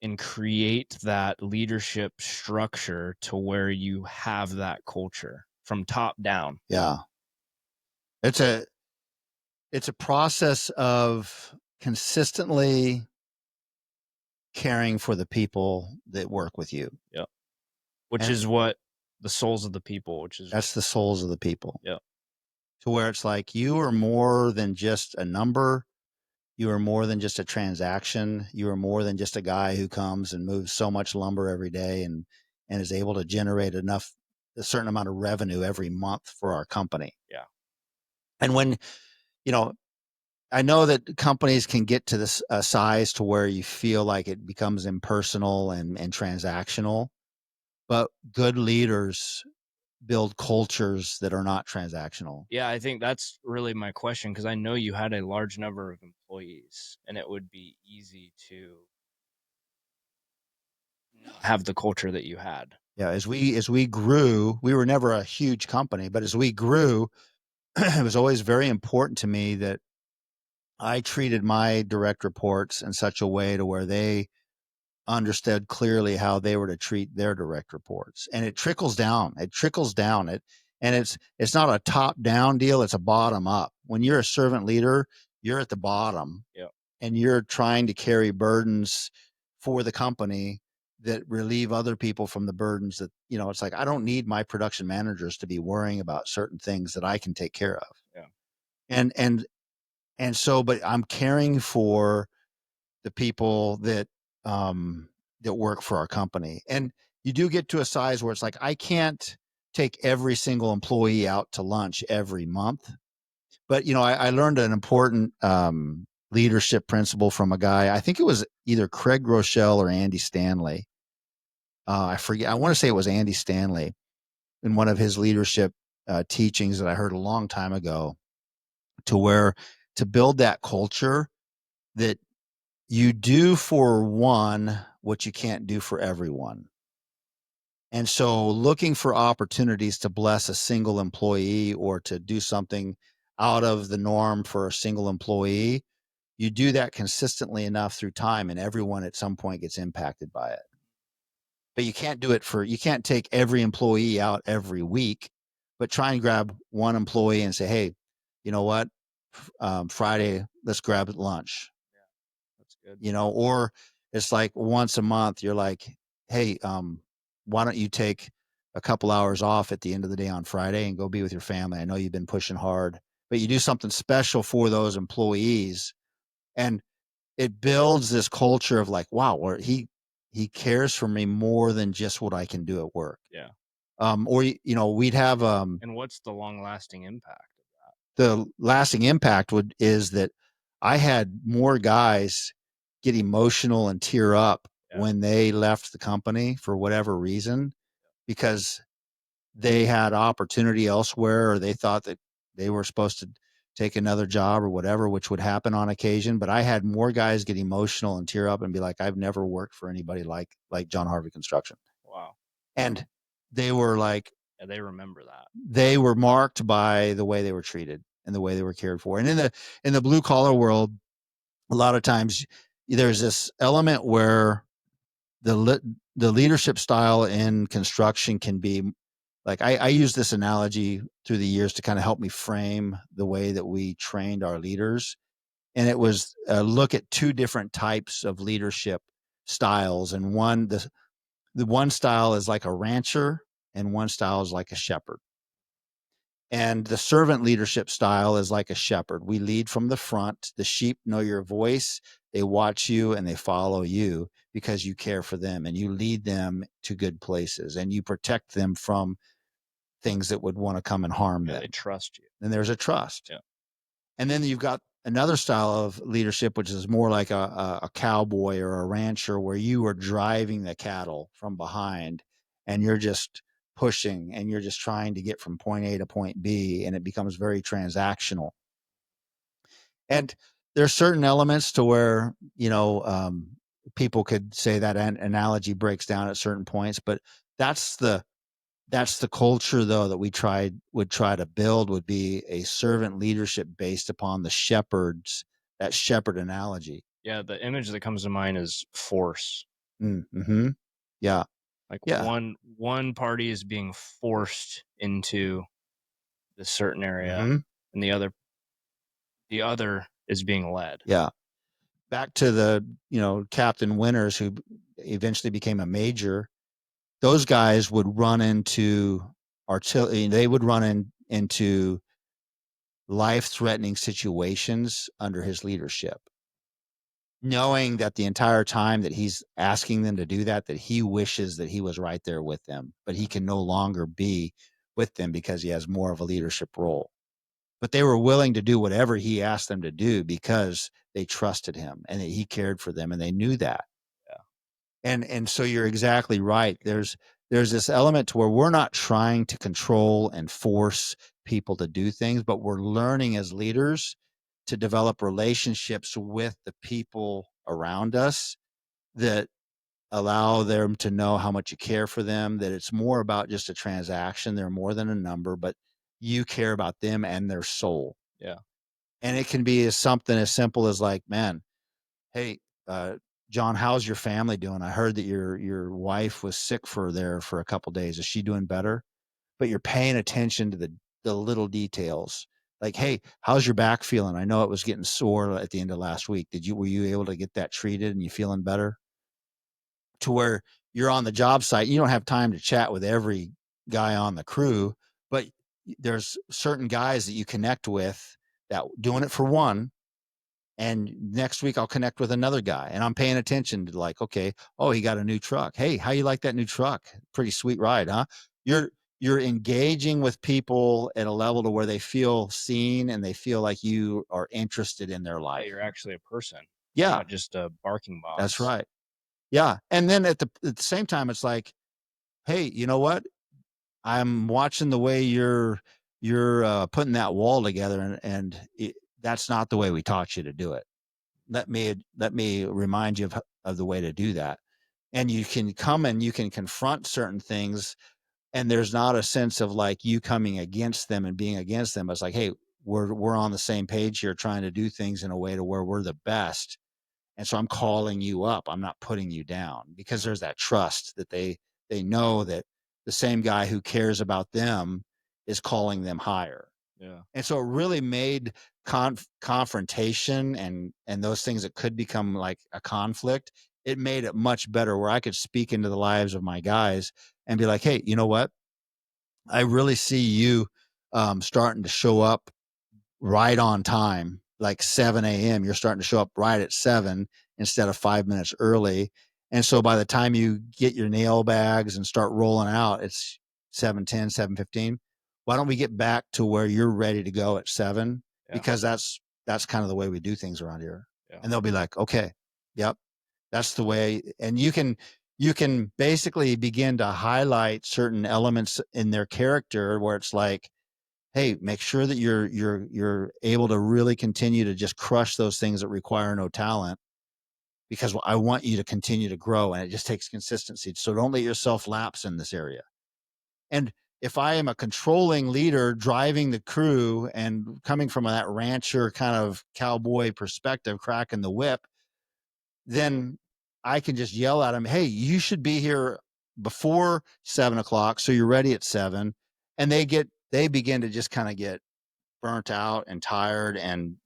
and create that leadership structure to where you have that culture from top down? Yeah. It's a it's a process of consistently caring for the people that work with you. Yep. Which And is what the souls of the people, which is, that's the souls of the people. yep. To where it's like you are more than just a number. You are more than just a transaction. You are more than just a guy who comes and moves so much lumber every day and is able to generate a certain amount of revenue every month for our company. Yeah. And when, you know, I know that companies can get to this size to where you feel like it becomes impersonal and transactional, but good leaders build cultures that are not transactional. Yeah, I think that's really my question because I know you had a large number of employees and it would be easy to not have the culture that you had. Yeah, as we grew, we were never a huge company, but as we grew, it was always very important to me that I treated my direct reports in such a way to where they understood clearly how they were to treat their direct reports. And it trickles down. It trickles down. It's not a top down deal, it's a bottom up. When you're a servant leader, you're at the bottom Yeah. and you're trying to carry burdens for the company that relieve other people from the burdens that, you know, it's like I don't need my production managers to be worrying about certain things that I can take care of. Yeah. And so but I'm caring for the people that work for our company. And you do get to a size where it's like I can't take every single employee out to lunch every month. But you know, I learned an important leadership principle from a guy. I think it was either Craig Rochelle or Andy Stanley. I forget. I want to say it was Andy Stanley in one of his leadership teachings that I heard a long time ago. To where to build that culture that you do for one what you can't do for everyone. And so looking for opportunities to bless a single employee or to do something out of the norm for a single employee, you do that consistently enough through time and everyone at some point gets impacted by it. But you can't take every employee out every week but try and grab one employee and say, hey, you know what, Friday, let's grab lunch, That's good. or it's like once a month, you're like, hey, why don't you take a couple hours off at the end of the day on Friday and go be with your family? I know you've been pushing hard, but you do something special for those employees. And it builds this culture of like, wow, where he cares for me more than just what I can do at work. Yeah. Or we'd have And what's the long lasting impact of that? the lasting impact is that I had more guys get emotional and tear up Yeah. when they left the company for whatever reason, because they had opportunity elsewhere, or they thought that they were supposed to take another job or whatever, which would happen on occasion. But I had more guys get emotional and tear up and be like, I've never worked for anybody like John Harvey Construction. Wow. And they were like, Yeah, they remember that. they were marked by the way they were treated and the way they were cared for. And in the blue collar world, a lot of times there's this element where the leadership style in construction can be like, I use this analogy through the years to kind of help me frame the way that we trained our leaders. And it was look at two different types of leadership styles. And the one style is like a rancher and one style is like a shepherd. And the servant leadership style is like a shepherd. We lead from the front. The sheep know your voice. They watch you and they follow you because you care for them and you lead them to good places and you protect them from things that would want to come and harm them. They trust you. And there's a trust. Yeah. And then you've got another style of leadership, which is more like a cowboy or a rancher, where you are driving the cattle from behind and you're just pushing and you're just trying to get from point A to point B. And it becomes very transactional. And there's certain elements to where, people could say that an analogy breaks down at certain points, but that's the culture though that would try to build, would be a servant leadership based upon that shepherd analogy. Yeah, the image that comes to mind is force. Mm-hmm. Yeah. Like Yeah. one party is being forced into this certain area, Mm-hmm. and the other is being led. Yeah. Back to the, Captain Winters, who eventually became a major. Those guys would run into artillery. They would run into life-threatening situations under his leadership, knowing that the entire time that he's asking them to do that he wishes that he was right there with them, but he can no longer be with them because he has more of a leadership role. But they were willing to do whatever he asked them to do because they trusted him and that he cared for them, and they knew that. Yeah. And so you're exactly right. There's this element to where we're not trying to control and force people to do things, but we're learning as leaders to develop relationships with the people around us that allow them to know how much you care for them, that it's more about just a transaction. They're more than a number, but you care about them and their soul. Yeah. And it can be something as simple as like, man, hey, John, how's your family doing? I heard that your wife was sick for a couple days. Is she doing better? But you're paying attention to the little details. Like, hey, how's your back feeling? I know it was getting sore at the end of last week. Were you able to get that treated and you feeling better? To where you're on the job site, you don't have time to chat with every guy on the crew, but there's certain guys that you connect with that doing it for one, and next week I'll connect with another guy and I'm paying attention to like, okay, oh, he got a new truck. Hey, how you like that new truck? Pretty sweet ride, huh? You're engaging with people at a level to where they feel seen and they feel like you are interested in their Yeah, life. you're actually a person. Yeah, Not just a barking box. that's right. Yeah. And then at the same time, it's like, hey, you know what? I'm watching the way you're putting that wall together, and that's not the way we taught you to do it. Let me remind you of the way to do that. And you can come and you can confront certain things, and there's not a sense of like you coming against them and being against them. It's like, hey, we're on the same page here, trying to do things in a way to where we're the best. And so I'm calling you up. I'm not putting you down, because there's that trust that they know that the same guy who cares about them is calling them higher. Yeah. And so it really made confrontation and those things that could become like a conflict, it made it much better where I could speak into the lives of my guys and be like, hey, you know what? I really see you starting to show up right on time, like 7 a.m. You're starting to show up right at 7 instead of 5 minutes early. And so by the time you get your nail bags and start rolling out, it's 7:10, 7:15. Why don't we get back to where you're ready to go at 7? Yeah. Because that's kind of the way we do things around here. Yeah. And they'll be like, okay, yep, that's the way. And you can basically begin to highlight certain elements in their character where it's like, hey, make sure that you're able to really continue to just crush those things that require no talent because I want you to continue to grow and it just takes consistency. So don't let yourself lapse in this area. And if I am a controlling leader driving the crew and coming from that rancher kind of cowboy perspective, cracking the whip, then I can just yell at them, hey, you should be here before 7 o'clock. So you're ready at 7. And they begin to just kind of get burnt out and tired and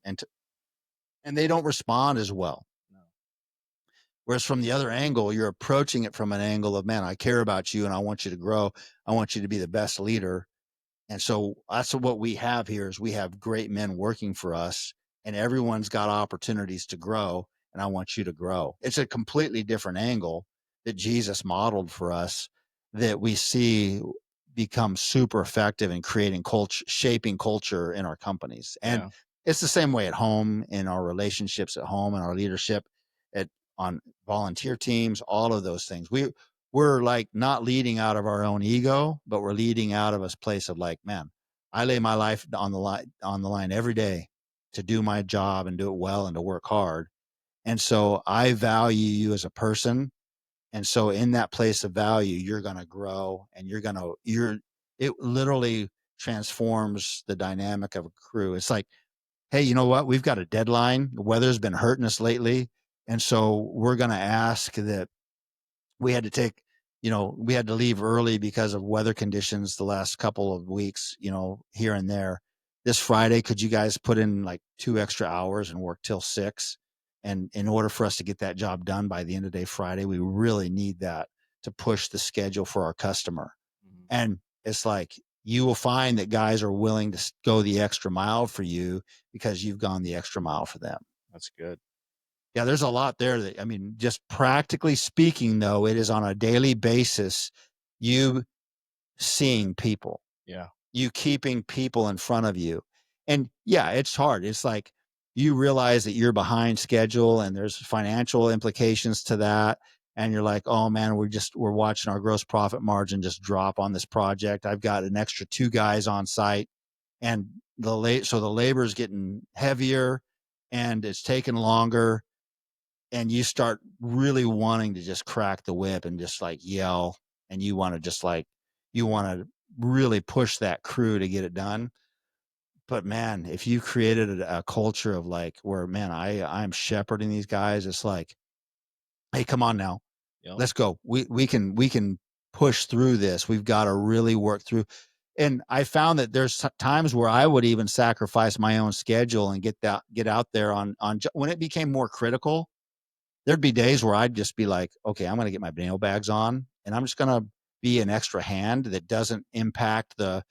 they don't respond as well. No. Whereas from the other angle, you're approaching it from an angle of, man, I care about you and I want you to grow. I want you to be the best leader. And so that's what we have here is we have great men working for us and everyone's got opportunities to grow. And I want you to grow. It's a completely different angle that Jesus modeled for us that we see become super effective in creating culture, shaping culture in our companies. And Yeah. it's the same way at home, in our relationships at home, and our leadership at on volunteer teams, all of those things. We're like not leading out of our own ego, but we're leading out of a place of like, man, I lay my life on the line every day to do my job and do it well and to work hard. And so I value you as a person. And so in that place of value, you're going to grow and it literally transforms the dynamic of a crew. It's like, hey, you know what? We've got a deadline. The weather's been hurting us lately. And so we're going to ask that we had to take, we had to leave early because of weather conditions the last couple of weeks, here and there. This Friday, could you guys put in like 2 extra hours and work till 6? And in order for us to get that job done by the end of day Friday, we really need that to push the schedule for our customer. Mhm. And it's like, you will find that guys are willing to go the extra mile for you because you've gone the extra mile for them. That's good. Yeah, there's a lot there just practically speaking, though, it is on a daily basis, you seeing people, Yeah. you keeping people in front of you. And yeah, it's hard. It's like you realize that you're behind schedule and there's financial implications to that. And you're like, oh man, we're watching our gross profit margin just drop on this project. I've got an extra 2 guys on site and so the labor is getting heavier and it's taking longer and you start really wanting to just crack the whip and just like yell and you want to really push that crew to get it done. But man, if you created a culture of like where, man, I'm shepherding these guys, it's like, hey, come on now, Yep. let's go. We can push through this. We've got to really work through. And I found that there's times where I would even sacrifice my own schedule and get out there on when it became more critical. There'd be days where I'd just be like, okay, I'm going to get my nail bags on and I'm just going to be an extra hand that doesn't impact the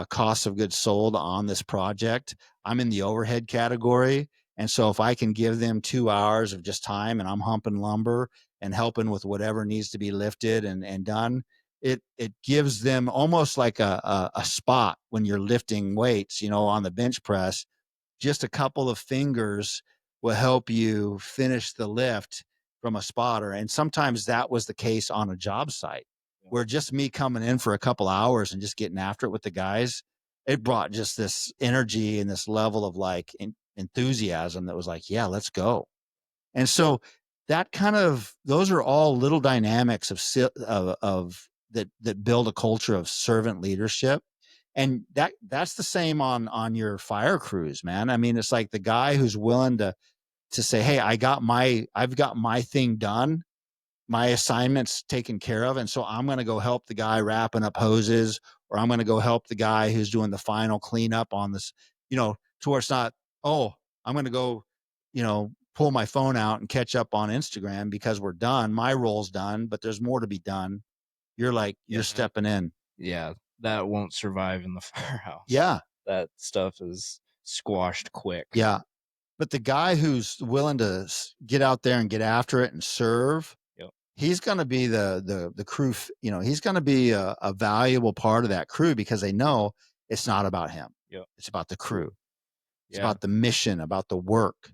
cost of goods sold on this project. I'm in the overhead category. And so if I can give them 2 hours of just time and I'm humping lumber and helping with whatever needs to be lifted and done, it gives them almost like a spot when you're lifting weights, on the bench press. Just a couple of fingers will help you finish the lift from a spotter. And sometimes that was the case on a job site where just me coming in for a couple hours and just getting after it with the guys, it brought just this energy and this level of like enthusiasm that was like, yeah, let's go. And so those are all little dynamics of that build a culture of servant leadership. And that's the same on your fire crews, man. I mean, it's like the guy who's willing to say, hey, I've got my thing done, my assignment's taken care of, and so I'm going to go help the guy wrapping up hoses or I'm going to go help the guy who's doing the final cleanup on this, to where it's not, oh, I'm going to go, pull my phone out and catch up on Instagram because we're done. My role's done, but there's more to be done. You're like, Yeah, you're stepping in. yeah, that won't survive in the firehouse. Yeah. That stuff is squashed quick. Yeah. But the guy who's willing to get out there and get after it and serve, Yep. he's going to be the crew. He's going to be a valuable part of that crew because they know it's not about him. Yep. It's about the crew. It's Yeah. about the mission, about the work.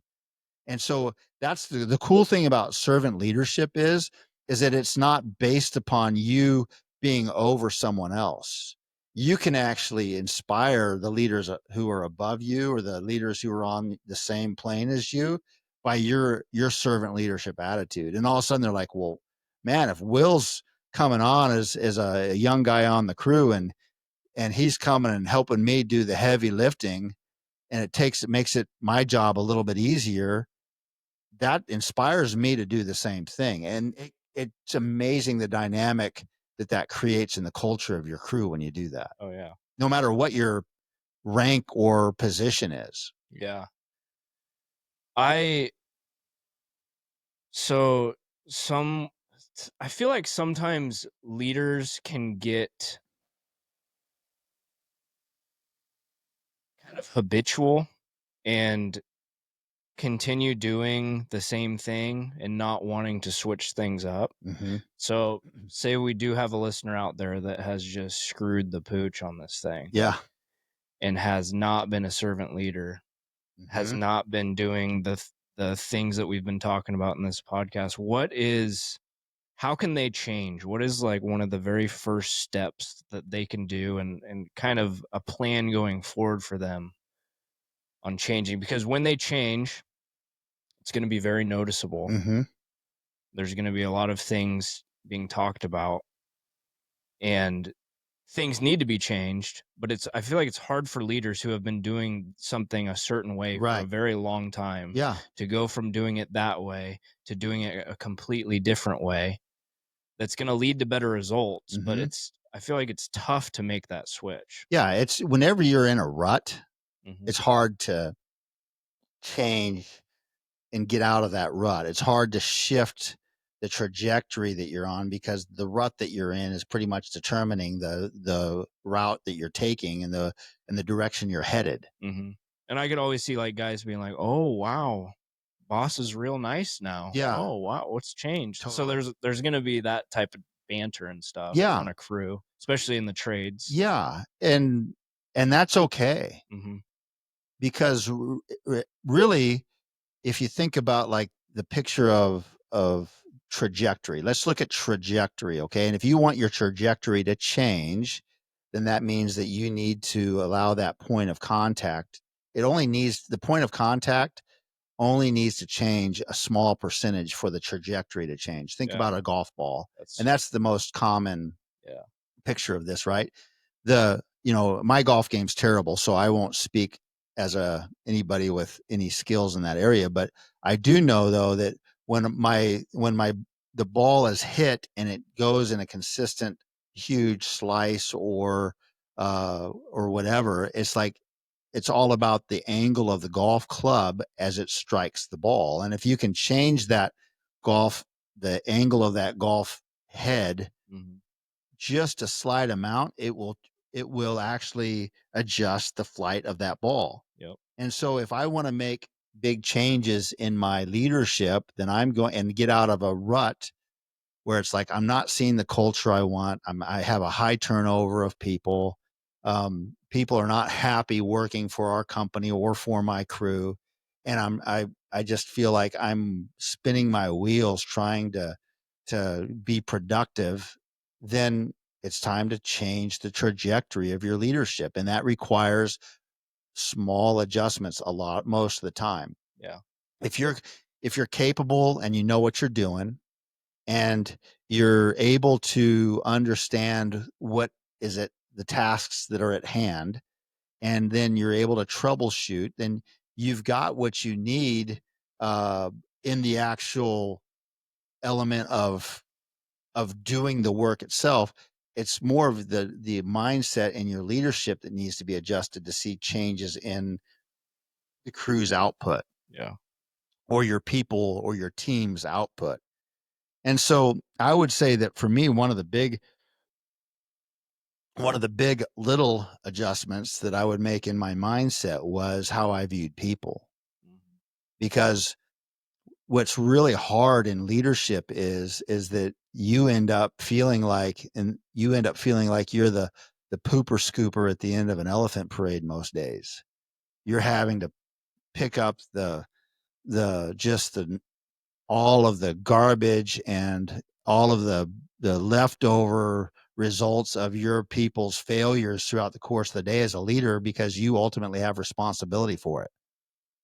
And so that's the cool thing about servant leadership is that it's not based upon you being over someone else. You can actually inspire the leaders who are above you or the leaders who are on the same plane as you by your servant leadership attitude. And all of a sudden they're like, well, man, if Will's coming on as a young guy on the crew and he's coming and helping me do the heavy lifting and it makes it my job a little bit easier, that inspires me to do the same thing. And it's amazing the dynamic that creates in the culture of your crew when you do that, Oh yeah. no matter what your rank or position is. Yeah. I so some I feel like sometimes leaders can get kind of habitual and continue doing the same thing and not wanting to switch things up. Mm-hmm. So, say we do have a listener out there that has just screwed the pooch on this thing Yeah. and has not been a servant leader, has Mm-hmm. not been doing the things that we've been talking about in this podcast. How can they change? What is like one of the very first steps that they can do and kind of a plan going forward for them on changing? Because when they change, it's going to be very noticeable. Mm-hmm. There's going to be a lot of things being talked about and things need to be changed, but I feel like it's hard for leaders who have been doing something a certain way for a Right. very long time Yeah. to go from doing it that way to doing it a completely different way that's going to lead to better results, but Mm-hmm. I feel like it's tough to make that switch. Yeah. It's whenever you're in a rut, Mhm. it's hard to change and get out of that rut. It's hard to shift the trajectory that you're on because the rut that you're in is pretty much determining the route that you're taking and the direction you're headed. Mhm. And I could always see like guys being like, "Oh, wow. Boss is real nice now. Yeah, Oh, wow, what's changed?" So totally. there's going to be that type of banter and stuff Yeah, on a crew, especially in the trades. yeah, and that's okay Mhm. because really, if you think about like the picture of trajectory, let's look at trajectory, okay? And if you want your trajectory to change, then that means that you need to allow that point of contact. The point of contact only needs to change a small percentage for the trajectory to change. Think Yeah. about a golf ball, and That's that's the most common yeah. picture of this, right? My golf game's terrible, so I won't speak as anybody with any skills in that area, but I do know though that when my the ball is hit and it goes in a consistent huge slice or whatever, it's all about the angle of the golf club as it strikes the ball. And if you can change the angle of that golf head Mhm. just a slight amount, it will actually adjust the flight of that ball. Yep. And so if I want to make big changes in my leadership, then I'm going and get out of a rut where it's like I'm not seeing the culture I want. I have a high turnover of people. People are not happy working for our company or for my crew, and I just feel like I'm spinning my wheels trying to be productive. Then it's time to change the trajectory of your leadership, and that requires small adjustments most of the time. Yeah. If you're capable and you know what you're doing and you're able to understand what is it the tasks that are at hand, and then you're able to troubleshoot, then you've got what you need uh, in the actual element of doing the work itself. it's more of the mindset and your leadership that needs to be adjusted to see changes in the crew's output Yeah. or your people or your team's output. And so I would say that for me, one of the big little adjustments that I would make in my mindset was how I viewed people. Mhm. Because what's really hard in leadership is that you end up feeling like you're the pooper scooper at the end of an elephant parade most days. You're having to pick up the just the all of the garbage and all of the leftover results of your people's failures throughout the course of the day as a leader, because you ultimately have responsibility for it.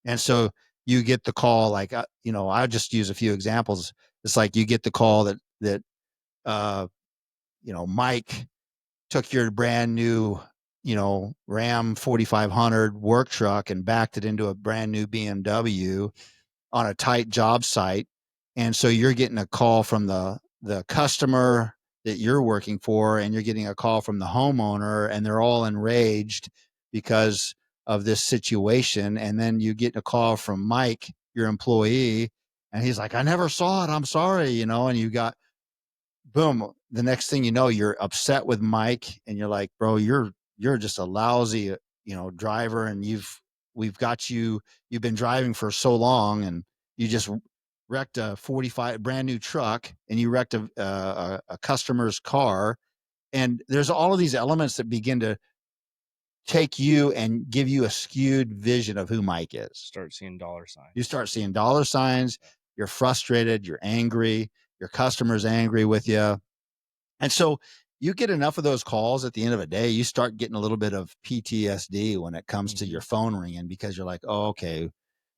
And so you get the call, like, I just use a few examples. It's like you get the call that uh, Mike took your brand new, Ram 4500 work truck and backed it into a brand new BMW on a tight job site. And so you're getting a call from the customer that you're working for, and you're getting a call from the homeowner, and they're all enraged because of this situation. And then you get a call from Mike, your employee, and he's like, I never saw it, I'm sorry, and you got boom, the next thing you know, you're upset with Mike, and you're like, bro, you're just a lousy, driver, and we've got you've been driving for so long, and you just wrecked a 45 brand new truck, and you wrecked a customer's car. And there's all of these elements that begin to take you and give you a skewed vision of who Mike is. Start seeing dollar signs. You start seeing dollar signs, you're frustrated, you're angry, your customer's angry with you. And so you get enough of those calls at the end of a day, you start getting a little bit of PTSD when it comes to your phone ringing, because you're like, oh, okay,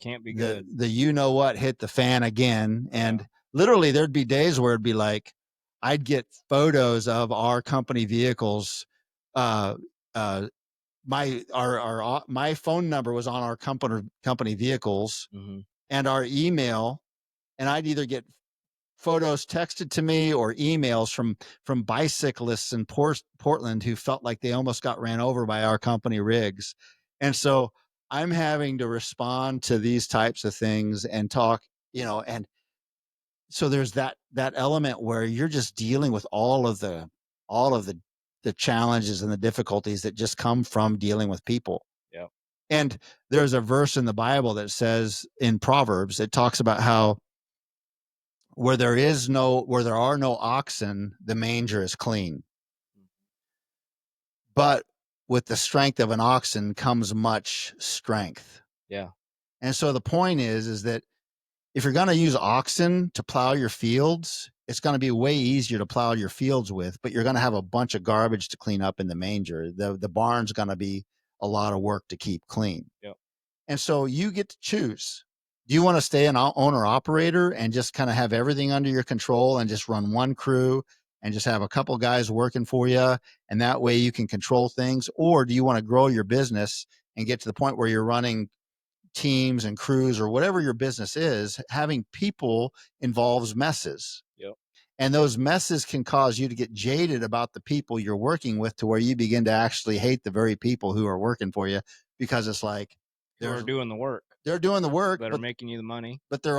Can't be the good. the what hit the fan again. And Yeah. literally there'd be days where it'd be like I'd get photos of our company vehicles. Uh uh my phone number was on our company vehicles Hmm. and our email, and I'd either get photos texted to me or emails from bicyclists in Portland who felt like they almost got ran over by our company rigs. And so I'm having to respond to these types of things and talk, and so there's that element where you're just dealing with all of the challenges and the difficulties that just come from dealing with people. Yeah. And there's a verse in the Bible that says, in Proverbs, it talks about how where there are no oxen, the manger is clean. But with the strength of an oxen comes much strength. Yeah. And so the point is that if you're going to use oxen to plow your fields, it's going to be way easier to plow your fields with, but you're going to have a bunch of garbage to clean up in the manger. The barn's going to be a lot of work to keep clean. Yep. And so you get to choose. Do you want to stay an owner operator and just kind of have everything under your control and just run one crew and just have a couple guys working for you, and that way you can control things? Or do you want to grow your business and get to the point where you're running teams and crews, or whatever your business is? Having people involves messes. Yep. And those messes can cause you to get jaded about the people you're working with, to where you begin to actually hate the very people who are working for you, because it's like Who are doing the work, they're doing the work, that are making you the money. but they're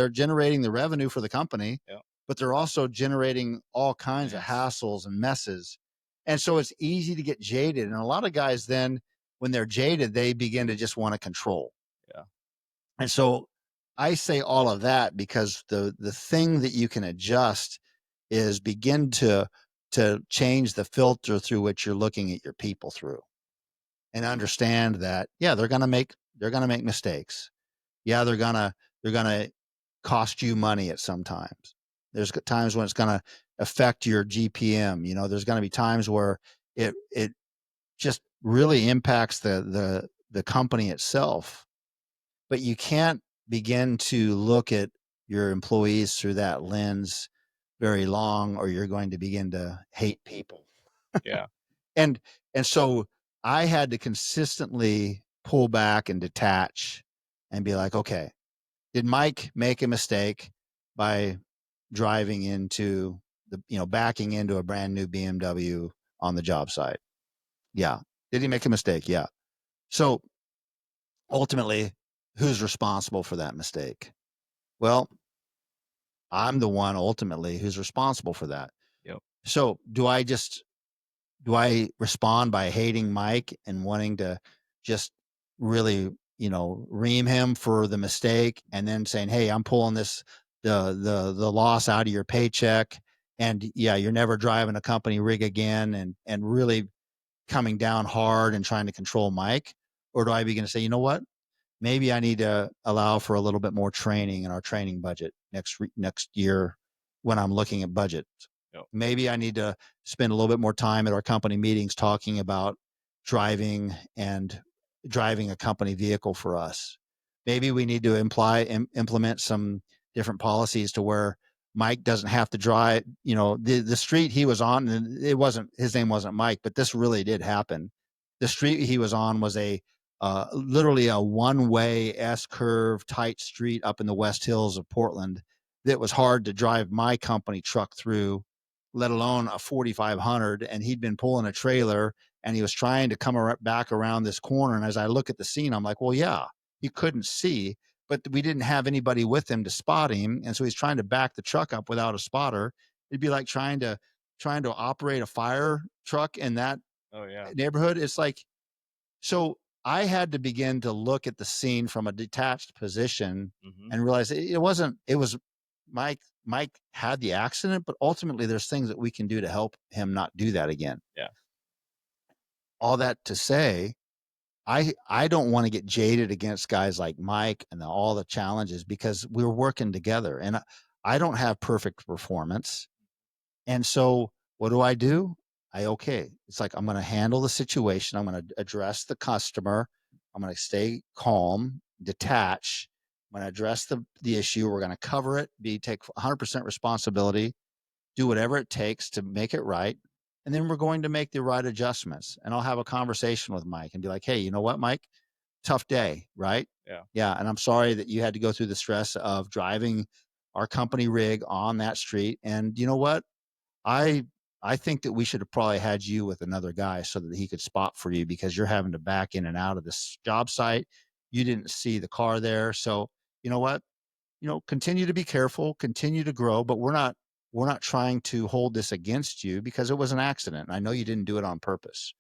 generating the revenue for the company, Yep. but they're also generating all kinds of Yes. hassles and messes. And so it's easy to get jaded. And a lot of guys then, when they're jaded, they begin to just want to control. Yeah. And so I say all of that because the thing that you can adjust is begin to change the filter through which you're looking at your people through, and understand that, yeah, they're going to make mistakes. Yeah, they're going to cost you money at some times. There's times when it's going to affect your GPM. There's going to be times where it just really impacts the company itself. But you can't begin to look at your employees through that lens very long, or you're going to begin to hate people. Yeah. And so I had to consistently pull back and detach and be like, okay, did Mike make a mistake by driving into backing into a brand new BMW on the job site. Yeah. Did he make a mistake? Yeah. So ultimately, who's responsible for that mistake? Well, I'm the one ultimately who's responsible for that. Yep. So do I respond by hating Mike and wanting to just really, ream him for the mistake and then saying, "Hey, I'm pulling the loss out of your paycheck, and yeah, you're never driving a company rig again," and really coming down hard and trying to control Mike? Or do I begin to say, "You know what? Maybe I need to allow for a little bit more training in our training budget next year when I'm looking at budgets. Yep. Maybe I need to spend a little bit more time at our company meetings talking about driving and driving a company vehicle for us. Maybe we need to implement some different policies to where Mike doesn't have to drive, the street he was on, and his name wasn't Mike, but this really did happen. The street he was on was literally a one-way S-curve tight street up in the West Hills of Portland that was hard to drive my company truck through, let alone a 4500. And he'd been pulling a trailer and he was trying to come back around this corner. And as I look at the scene, I'm like, well, yeah, he couldn't see, but we didn't have anybody with him to spot him. And so he's trying to back the truck up without a spotter. It'd be like trying to operate a fire truck in that Oh yeah. neighborhood. It's like, so I had to begin to look at the scene from a detached position Mm-hmm. and realize it was Mike had the accident, but ultimately there's things that we can do to help him not do that again. Yeah. All that to say, I don't want to get jaded against guys like Mike and all the challenges because we're working together, and I don't have perfect performance. And so what do? It's like I'm going to handle the situation. I'm going to address the customer. I'm going to stay calm, detach. I'm going to address the issue. We're going to cover it, take 100% responsibility, do whatever it takes to make it right. And then we're going to make the right adjustments. And I'll have a conversation with Mike and be like, "Hey, you know what, Mike? Tough day, right? Yeah. Yeah. And I'm sorry that you had to go through the stress of driving our company rig on that street. And you know what? I I think that we should have probably had you with another guy so that he could spot for you because you're having to back in and out of this job site. You didn't see the car there. So, you know what? Continue to be careful, continue to grow, but we're not trying to hold this against you because it was an accident. I know you didn't do it on purpose.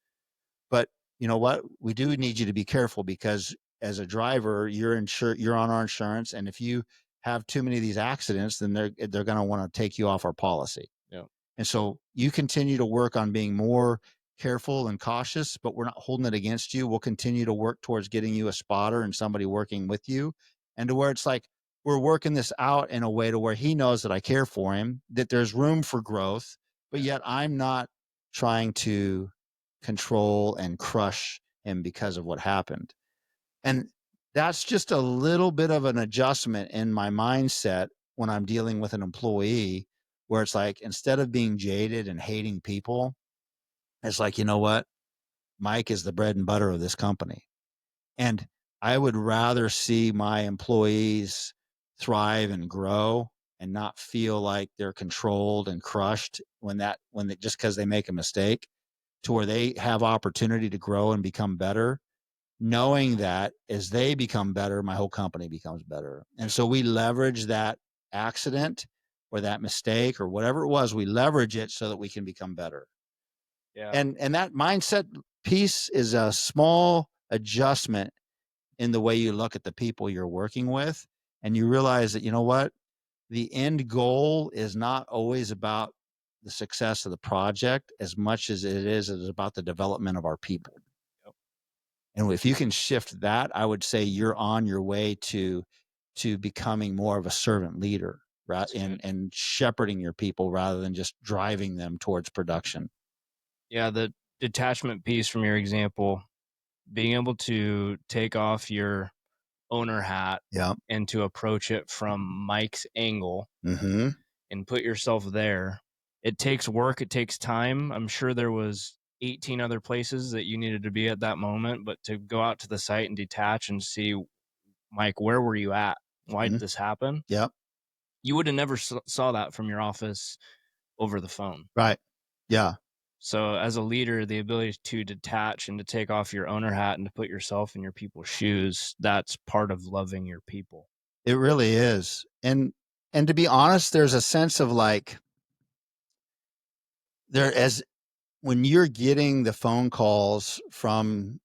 But you know what? We do need you to be careful because as a driver, you're on our insurance, and if you have too many of these accidents, then they're going to want to take you off our policy." Yeah. And so you continue to work on being more careful and cautious, but we're not holding it against you. We'll continue to work towards getting you a spotter and somebody working with you, and to where it's like we're working this out in a way to where he knows that I care for him, that there's room for growth, but yet I'm not trying to control and crush him because of what happened. And that's just a little bit of an adjustment in my mindset when I'm dealing with an employee, where it's like, instead of being jaded and hating people, it's like, you know what? Mike is the bread and butter of this company. And I would rather see my employees thrive and grow and not feel like they're controlled and crushed just because they make a mistake, to where they have opportunity to grow and become better, knowing that as they become better, my whole company becomes better. And so we leverage that accident or that mistake or whatever it was, we leverage it so that we can become better. Yeah. And that mindset piece is a small adjustment in the way you look at the people you're working with. And you realize that, you know what? The end goal is not always about the success of the project as much as it is about the development of our people. Yep. And if you can shift that, I would say you're on your way to becoming more of a servant leader, right? And shepherding your people rather than just driving them towards production. Yeah. The detachment piece from your example, being able to take off your owner hat Yeah. and to approach it from Mike's angle Mm-hmm. and put yourself there. It takes work, it takes time. I'm sure there was 18 other places that you needed to be at that moment, but to go out to the site and detach and see, Mike, where were you at? Why Mm-hmm. did this happen? Yep. You would have never saw that from your office over the phone. Right. Yeah. So as a leader, the ability to detach and to take off your owner hat and to put yourself in your people's shoes, that's part of loving your people. It really is. And to be honest, there's a sense of like there as when you're getting the phone calls from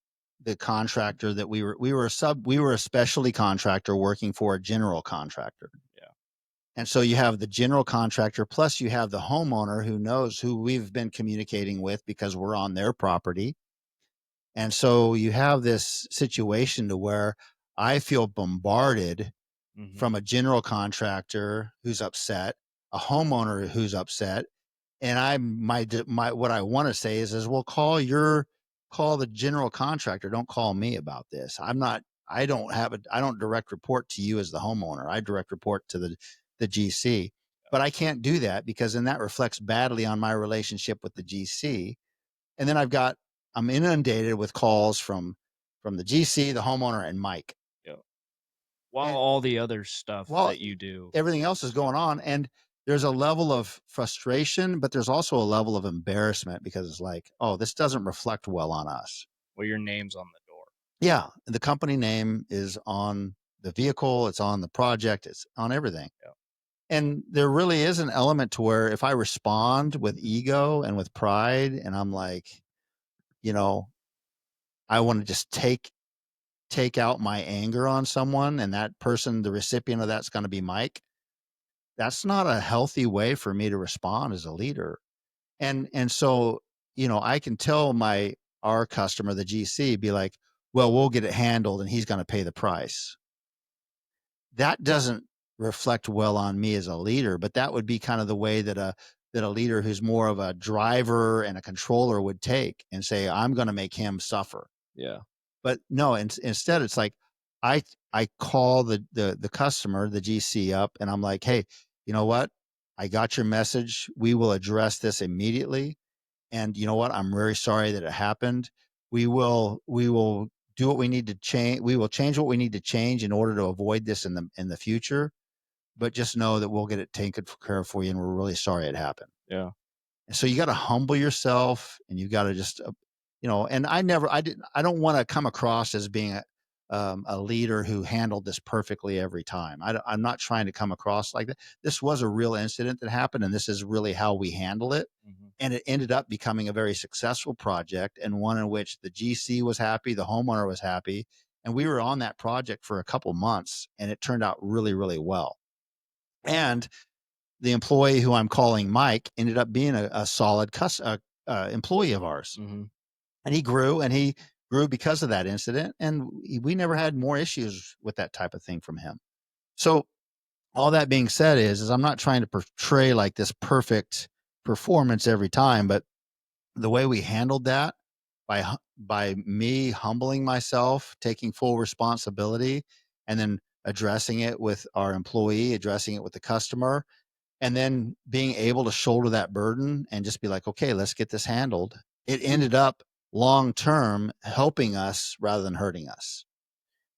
the contractor that we were a specialty contractor working for a general contractor. Yeah. And so you have the general contractor plus you have the homeowner who knows who we've been communicating with because we're on their property. And so you have this situation to where I feel bombarded Mhm. from a general contractor who's upset, a homeowner who's upset, and my what I want to say is well, call the general contractor. Don't call me about this. I don't direct report to you as the homeowner. I direct report to the GC. But I can't do that because then that reflects badly on my relationship with the GC. And then I'm inundated with calls from the GC, the homeowner, and Mike. Yeah. While And all the other stuff well, that you do, everything else is going on, and there's a level of frustration, but there's also a level of embarrassment because it's like, oh, this doesn't reflect well on us. well, your name's on the door. Yeah, the company name is on the vehicle, it's on the project, it's on everything. Yeah. And there really is an element to where if I respond with ego and with pride, and I'm like, you know, I want to just take out my anger on someone, and that person, the recipient of that's going to be Mike. That's not a healthy way for me to respond as a leader. And so, I can tell our customer, the GC, be like, well, we'll get it handled and he's going to pay the price. That doesn't reflect well on me as a leader, but that would be kind of the way that a leader who's more of a driver and a controller would take and say, I'm going to make him suffer. Yeah. But no, instead it's like I I call the customer, the GC up, and I'm like, "Hey, you know what? I got your message. We will address this immediately. And you know what? I'm very sorry that it happened. We will do what we need to change. We will change what we need to change in order to avoid this in the future. But just know that we'll get it taken care of for you, and we're really sorry it happened." Yeah. And so you got to humble yourself and you got to just, and I don't want to come across as being a leader who handled this perfectly every time. I'm not trying to come across like that. This was a real incident that happened and this is really how we handle it. Mhm. And it ended up becoming a very successful project and one in which the GC was happy, the homeowner was happy. And we were on that project for a couple months and it turned out really, really well. And the employee who I'm calling Mike ended up being a solid employee of ours, Mhm. and he grew because of that incident, and we never had more issues with that type of thing from him. So all that being said is I'm not trying to portray like this perfect performance every time, but the way we handled that by me humbling myself, taking full responsibility, and then addressing it with our employee, addressing it with the customer, and then being able to shoulder that burden and just be like, okay, let's get this handled. It ended up long term helping us rather than hurting us.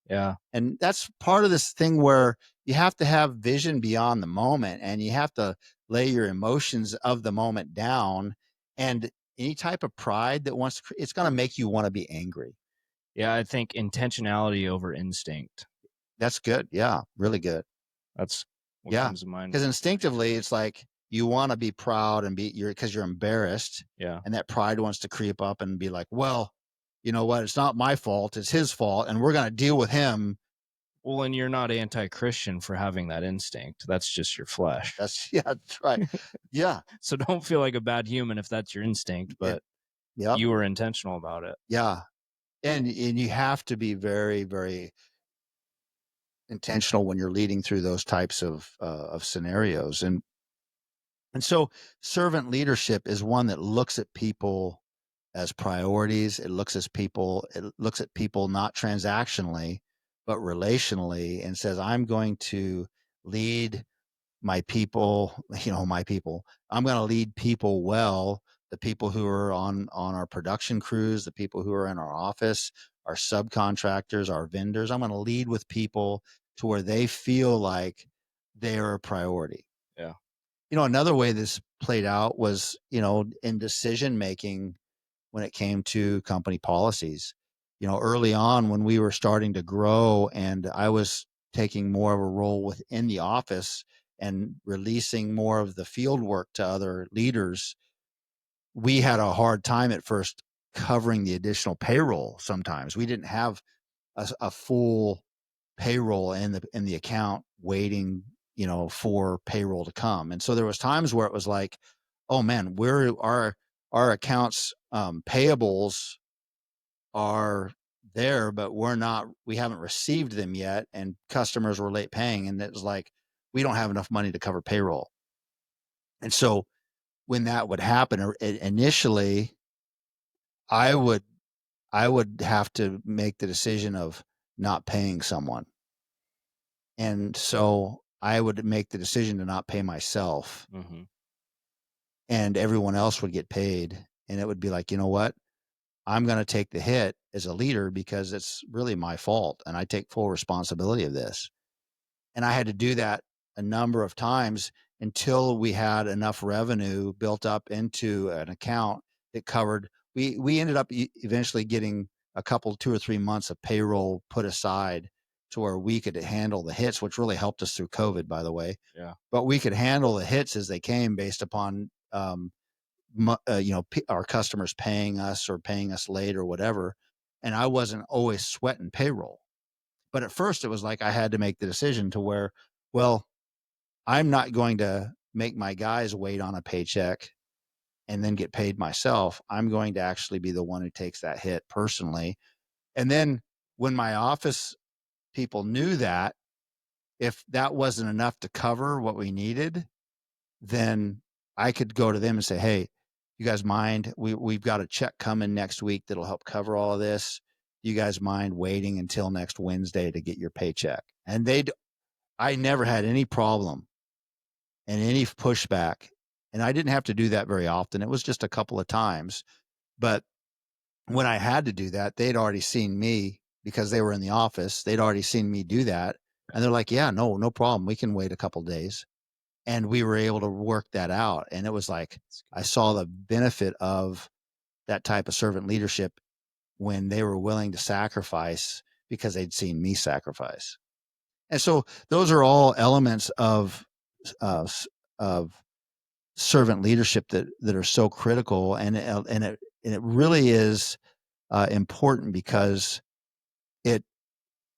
Yeah. And that's part of this thing where you have to have vision beyond the moment and you have to lay your emotions of the moment down. And any type of pride that it's going to make you want to be angry. Yeah, I think intentionality over instinct. That's good. Yeah. Really good. That's what Yeah. comes to mind. Because instinctively, it's like you want to be proud and because you're embarrassed. Yeah. And that pride wants to creep up and be like, well, you know what? It's not my fault. It's his fault. And we're going to deal with him. Well, and you're not anti-Christian for having that instinct. That's just your flesh. Yeah, that's right. Yeah. So don't feel like a bad human if that's your instinct, It, but yep. you were intentional about it. Yeah. And you have to be very, very intentional when you're leading through those types of scenarios. And so servant leadership is one that looks at people as priorities. It looks at people not transactionally, but relationally and says, I'm going to lead my people, my people. I'm going to lead people well, the people who are on our production crews, the people who are in our office, our subcontractors, our vendors. I'm going to lead with people to where they feel like they are a priority. Yeah. Another way this played out was, in decision making when it came to company policies. Early on when we were starting to grow and I was taking more of a role within the office and releasing more of the field work to other leaders, we had a hard time at first covering the additional payroll. Sometimes we didn't have a full payroll in the account waiting, for payroll to come. And so there was times where it was like, oh man, our accounts payables are there, but we haven't received them yet, and customers were late paying, and it was like we don't have enough money to cover payroll. And so when that would happen, initially, I would I would have to make the decision of not paying someone. And so I would make the decision to not pay myself, Mhm. and everyone else would get paid. And it would be like, you know what? I'm going to take the hit as a leader because it's really my fault. And I take full responsibility of this. And I had to do that a number of times until we had enough revenue built up into an account that covered. We ended up eventually getting a couple, 2 or 3 months of payroll put aside to where we could handle the hits, which really helped us through COVID, by the way. Yeah. But we could handle the hits as they came based upon, our customers paying us or paying us late or whatever. And I wasn't always sweating payroll. But at first, it was like I had to make the decision to where, well, I'm not going to make my guys wait on a paycheck and then get paid myself. I'm going to actually be the one who takes that hit personally. And then when my office people knew that, if that wasn't enough to cover what we needed, then I could go to them and say, "Hey, you guys mind? We've got a check coming next week that'll help cover all of this. You guys mind waiting until next Wednesday to get your paycheck?" And I never had any problem and any pushback. And I didn't have to do that very often. It was just a couple of times. But when I had to do that, they'd already seen me because they were in the office. They'd already seen me do that. And they're like, "Yeah, no problem. We can wait a couple days." And we were able to work that out. And it was like, I saw the benefit of that type of servant leadership when they were willing to sacrifice because they'd seen me sacrifice. And so those are all elements uh, of servant leadership that are so critical, and it really is important because it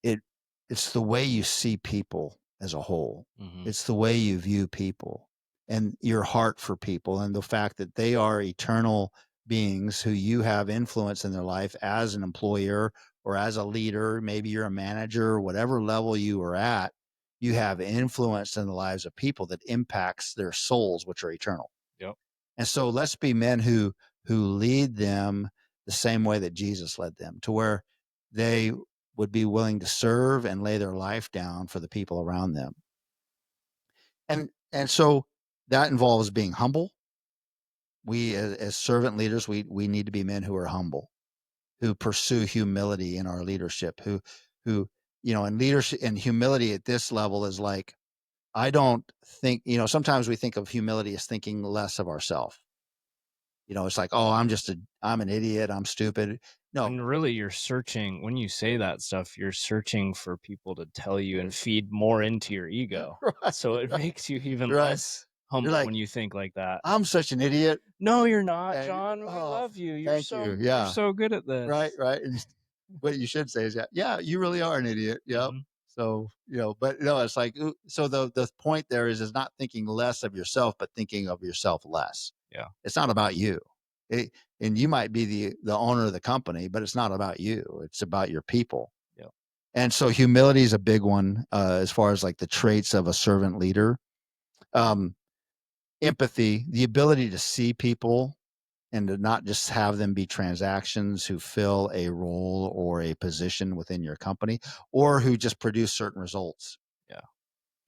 it it's the way you see people as a whole. Mhm. It's the way you view people and your heart for people and the fact that they are eternal beings who you have influence in their life as an employer or as a leader. Maybe you're a manager, whatever level you are at, you have influence in the lives of people that impacts their souls, which are eternal. Yep. And so let's be men who lead them the same way that Jesus led them, to where they would be willing to serve and lay their life down for the people around them. And so that involves being humble. We as servant leaders, we need to be men who are humble, who pursue humility in our leadership, who and leadership and humility at this level is like, I don't think, sometimes we think of humility as thinking less of ourselves. It's like, oh, I'm an idiot. I'm stupid. No, And really, you're searching when you say that stuff, you're searching for people to tell you and feed more into your ego. right, So it right, makes you even right. less You're humble like, when you think like that. I'm such an idiot. No, you're not, And John. We oh, love you. thank you. You're Yeah. so good at Right, this. right. And what you should say is, yeah, you really are an idiot. Yep. Mhm. So, but no, it's like, so the point there is not thinking less of yourself, but thinking of yourself less. Yeah. It's not about you. It, and you might be the owner of the company, but it's not about you. It's about your people. Yeah. And so humility is a big one, as far as like the traits of a servant leader. Um, Empathy, the ability to see people and to not just have them be transactions who fill a role or a position within your company or who just produce certain results. Yeah.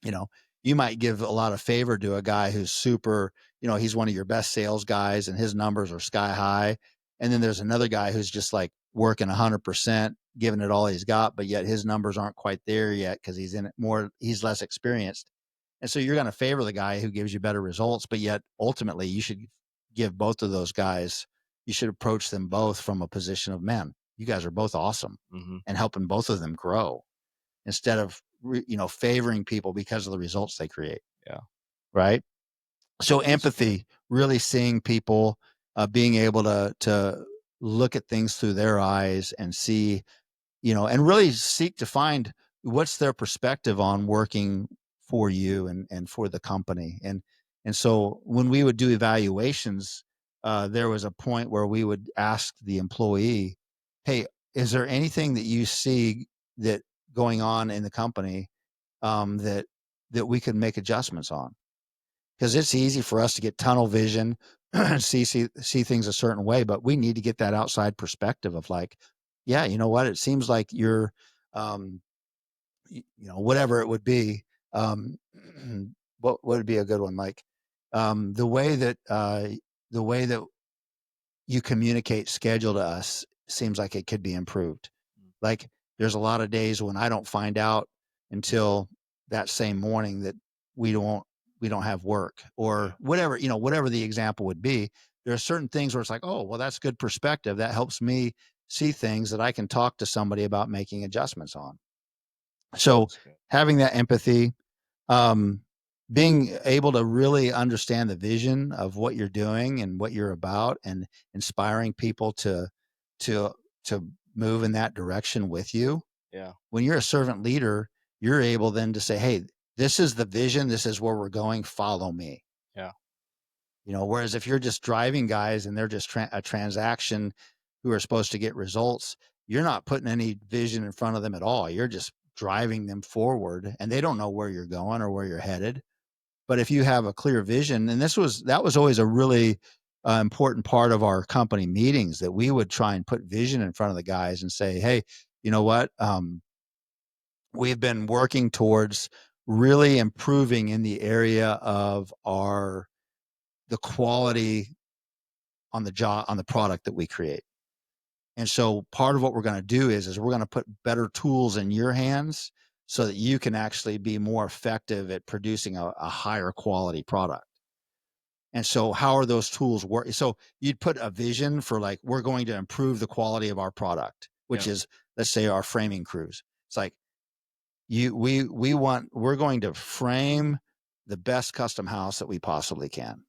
You know, you might give a lot of favor to a guy who's super, he's one of your best sales guys and his numbers are sky high. And then there's another guy who's just like working 100%, giving it all he's got, but yet his numbers aren't quite there yet because he's less experienced. And so you're going to favor the guy who gives you better results, but yet ultimately you should give both of those guys, you should approach them both from a position of men. You guys are both awesome Mhm. and helping both of them grow instead of, favoring people because of the results they create. Yeah. Right. So That's fair. empathy, really seeing people, being able to look at things through their eyes and see, and really seek to find what's their perspective on working for you and for the company. And so when we would do evaluations, there was a point where we would ask the employee, "Hey, is there anything that you see that going on in the company, that we could make adjustments on?" Because it's easy for us to get tunnel vision, see things a certain way, but we need to get that outside perspective of like, yeah, you know what? It seems like you're, um, whatever it would be. Um, what would be a good one? Like, the way that you communicate schedule to us seems like it could be improved. Mm. Like, there's a lot of days when I don't find out until that same morning that we don't we don't have work Yeah. or whatever, whatever the example would be. There are certain things where it's like, oh, well, that's good perspective. That helps me see things that I can talk to somebody about making adjustments on. So That's good. having that empathy, um, being able to really understand the vision of what you're doing and what you're about and inspiring people to to move in that direction with you. Yeah. When you're a servant leader, you're able then to say, "Hey, this is the vision, this is where we're going, follow me." Yeah. Whereas if you're just driving guys and they're just a transaction who are supposed to get results, you're not putting any vision in front of them at all. You're just driving them forward and they don't know where you're going or where you're headed. But if you have a clear vision, and that was always a really important part of our company meetings, that we would try and put vision in front of the guys and say, "Hey, you know what? We've been working towards really improving in the area of the quality on the job on the product that we create. And so part of what we're going to do is we're going to put better tools in your hands so that you can actually be more effective at producing a higher quality product." And so how are those tools work? So you'd put a vision for like, we're going to improve the quality of our product, which Yep. is, let's say, our framing crews. It's like, we're going to frame the best custom house that we possibly can.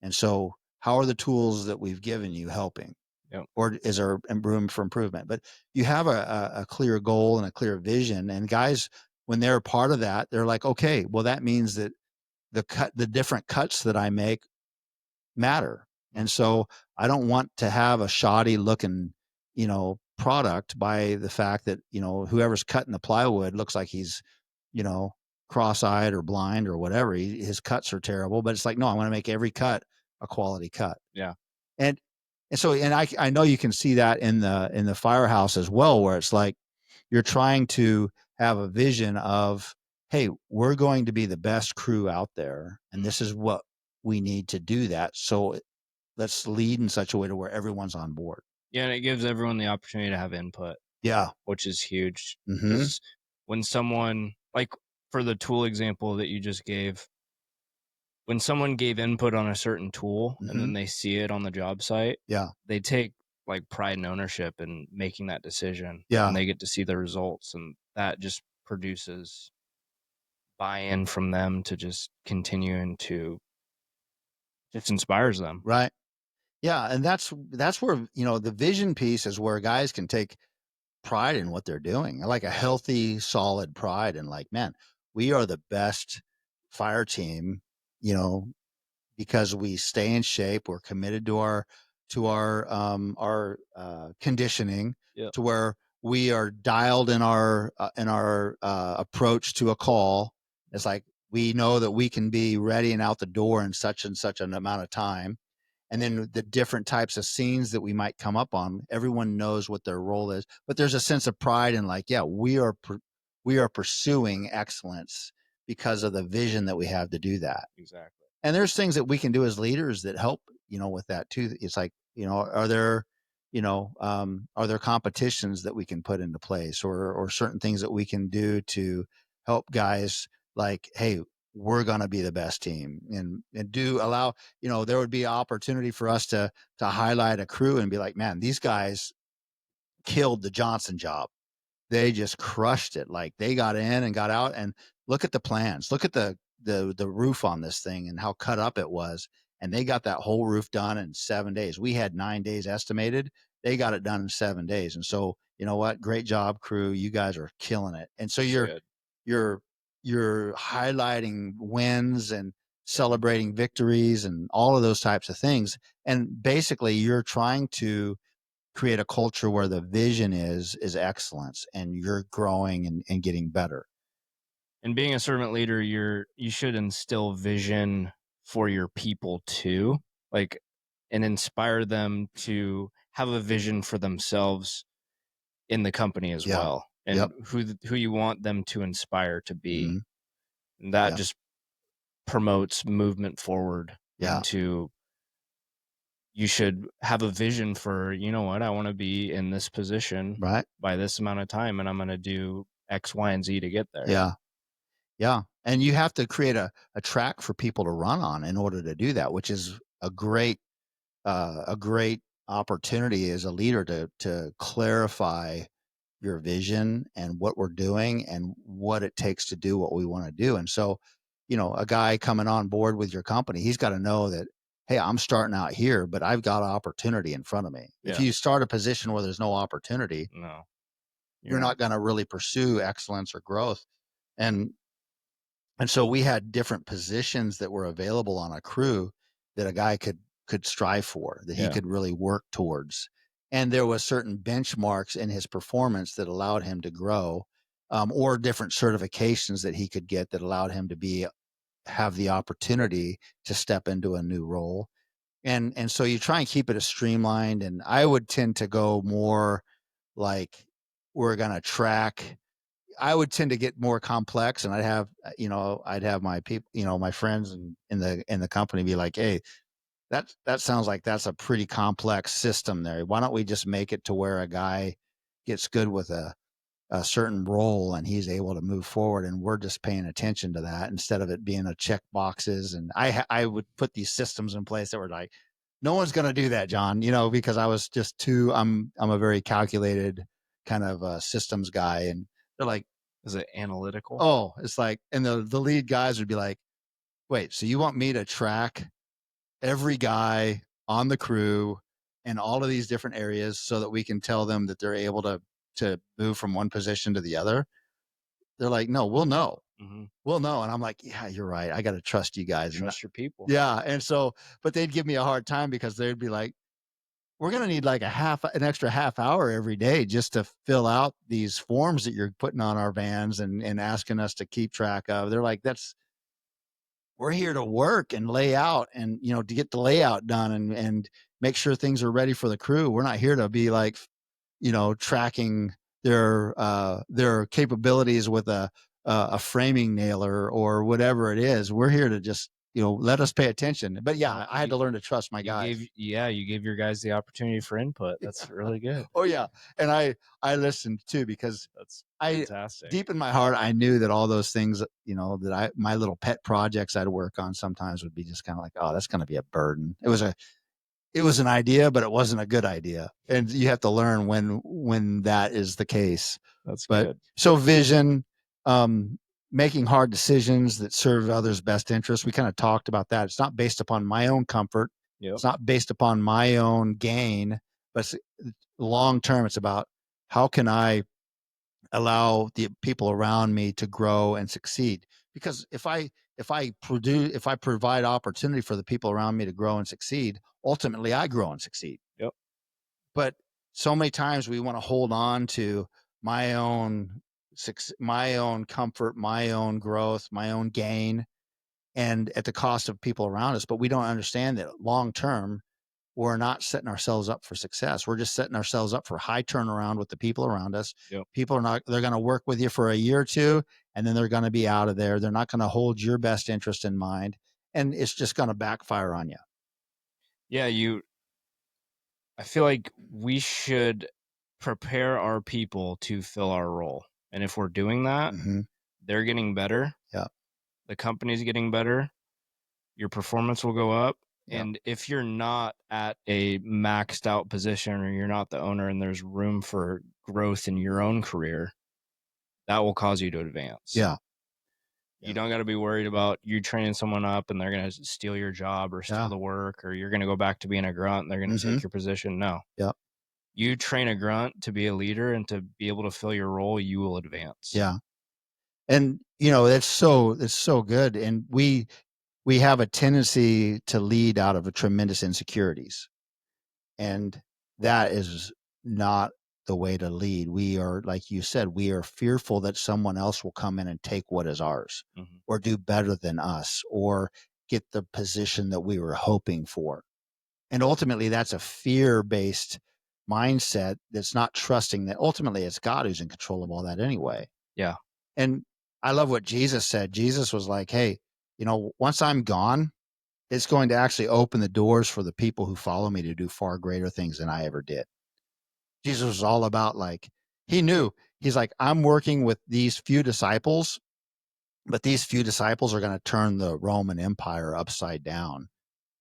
And so how are the tools that we've given you helping? Yep. Or is there room for improvement? But you have a clear goal and a clear vision. And guys, when they're part of that, they're like, okay, well, that means that the different cuts that I make matter. Mm. And so I don't want to have a shoddy looking, product by the fact that, whoever's cutting the plywood looks like he's, you know, cross-eyed or blind or whatever. His cuts are terrible, but it's like, no, I want to make every cut a quality cut. Yeah. And I know you can see that in the firehouse as well, where it's like you're trying to have a vision of, hey, we're going to be the best crew out there, and Mm. this is what we need to do that. So let's lead in such a way to where everyone's on board. Yeah, and it gives everyone the opportunity to have input, Yeah. which is huge. Mm-hmm. Because when someone, like for the tool example that you just gave, when someone gave input on a certain tool and Mm-hmm. then they see it on the job site, Yeah. they take like pride and ownership in making that decision and Yeah. they get to see the results. And that just produces buy-in from them to just continuing to just inspires them. Right. Yeah. And that's where, the vision piece is where guys can take pride in what they're doing. Like a healthy, solid pride and like, man, we are the best fire team, you know, because we stay in shape. We're committed to our conditioning, Yeah. to where we are dialed in our approach to a call. It's like we know that we can be ready and out the door in such and such an amount of time. And then the different types of scenes that we might come up on, everyone knows what their role is, but there's a sense of pride in like, yeah, we are pursuing excellence because of the vision that we have to do that. Exactly. And there's things that we can do as leaders that help, with that too. It's like, are there competitions that we can put into place, or certain things that we can do to help guys like, hey, we're going to be the best team, and do allow, there would be opportunity for us to highlight a crew and be like, man, these guys killed the Johnson job. They just crushed it. Like, they got in and got out, and look at the plans. Look at the roof on this thing and how cut up it was. And they got that whole roof done in 7 days. We had 9 days estimated. They got it done in 7 days. And so, you know what? Great job, crew. You guys are killing it. And so That's good. you're you're highlighting wins and Yep. celebrating victories and all of those types of things. And basically you're trying to create a culture where the vision is excellence, and you're growing and getting better. And being a servant leader, you should instill vision for your people too, like, and inspire them to have a vision for themselves in the company as Yeah. well, and Yep. who you want them to inspire to be. Hmm. And that Yeah. just promotes movement forward Yeah. into, you should have a vision for, you know what, I want to be in this position Right. by this amount of time, and I'm going to do X, Y, and Z to get there. Yeah. Yeah. And you have to create a track for people to run on in order to do that, which is a great opportunity as a leader to clarify your vision and what we're doing and what it takes to do what we want to do. And so, a guy coming on board with your company, he's got to know that, hey, I'm starting out here, but I've got opportunity in front of me. If Yeah. you start a position where there's no opportunity, No, you're you're not. not going to really pursue excellence or growth. And and so we had different positions that were available on a crew that a guy could strive for, that he Yeah. could really work towards. And there was certain benchmarks in his performance that allowed him to grow, or different certifications that he could get that allowed him to have the opportunity to step into a new role. And so you try and keep it as streamlined. And I would tend to go more like, we're going to track. I would tend to get more complex, and I'd have my people, my friends in the company be like, hey, that sounds like that's a pretty complex system there. Why don't we just make it to where a guy gets good with a certain role and he's able to move forward, and we're just paying attention to that instead of it being a check boxes. And I would put these systems in place that were like, no one's going to do that, John, because I was just I'm a very calculated kind of systems guy. And they're like, Is it analytical? oh, it's like, and the lead guys would be like, wait, so you want me to track every guy on the crew in all of these different areas so that we can tell them that they're able to move from one position to the other? They're like, no, we'll know. Mm-hmm. We'll know. And I'm like, yeah, you're right. I got to trust you guys. And Trust your people. yeah. And so, but they'd give me a hard time because they'd be like, we're going to need like an extra half hour every day just to fill out these forms that you're putting on our vans and asking us to keep track of. They're like, we're here to work and lay out, and to get the layout done and make sure things are ready for the crew. We're not here to be like, tracking their capabilities with a framing nailer or whatever it is. We're here to just, let us pay attention. But Well, yeah, I had to learn to trust my you guys. gave your guys the opportunity for input. That's really good. Oh yeah. And I listened too, because That's I fantastic. deep in my heart, I knew that all those things, that my little pet projects I'd work on sometimes would be just kind of like, oh, that's going to be a burden. It was an idea, but it wasn't a good idea. And you have to learn when that is the case. That's But good. so vision, um, making hard decisions that serve others' best interests. We kind of talked about that. It's not based upon my own comfort. Yep. It's not based upon my own gain, but long term, it's about how can I allow the people around me to grow and succeed. Because if I provide opportunity for the people around me to grow and succeed, ultimately I grow and succeed. Yep. But so many times we want to hold on to my own my own comfort, my own growth, my own gain, and at the cost of people around us. But we don't understand that long term, we're not setting ourselves up for success. We're just setting ourselves up for high turnaround with the people around us. Yep. People are not, they're going to work with you for a year or two, and then they're going to be out of there. They're not going to hold your best interest in mind. And it's just going to backfire on you. Yeah, I feel like we should prepare our people to fill our role. And if we're doing that, Mm-hmm. they're getting better. Yeah. the company's getting better, your performance will go up. Yeah. And if you're not at a maxed out position or you're not the owner and there's room for growth in your own career, that will cause you to advance. Yeah. You don't got to be worried about you training someone up and they're going to steal your job or steal Yeah. the work, or you're going to go back to being a grunt and they're going to Mm-hmm. take your position. No. Yeah. You train a grunt to be a leader and to be able to fill your role, you will advance. Yeah. And it's so good. And we have a tendency to lead out of a tremendous insecurities. And that is not the way to lead. We are, like you said, we are fearful that someone else will come in and take what is ours, Mm-hmm. or do better than us, or get the position that we were hoping for. And ultimately, that's a fear-based mindset that's not trusting that ultimately it's God who's in control of all that anyway. Yeah. And I love what Jesus said. Jesus was like, hey, once I'm gone, it's going to actually open the doors for the people who follow me to do far greater things than I ever did. Jesus was all about, like, he knew, he's like, I'm working with these few disciples, but these few disciples are going to turn the Roman Empire upside down,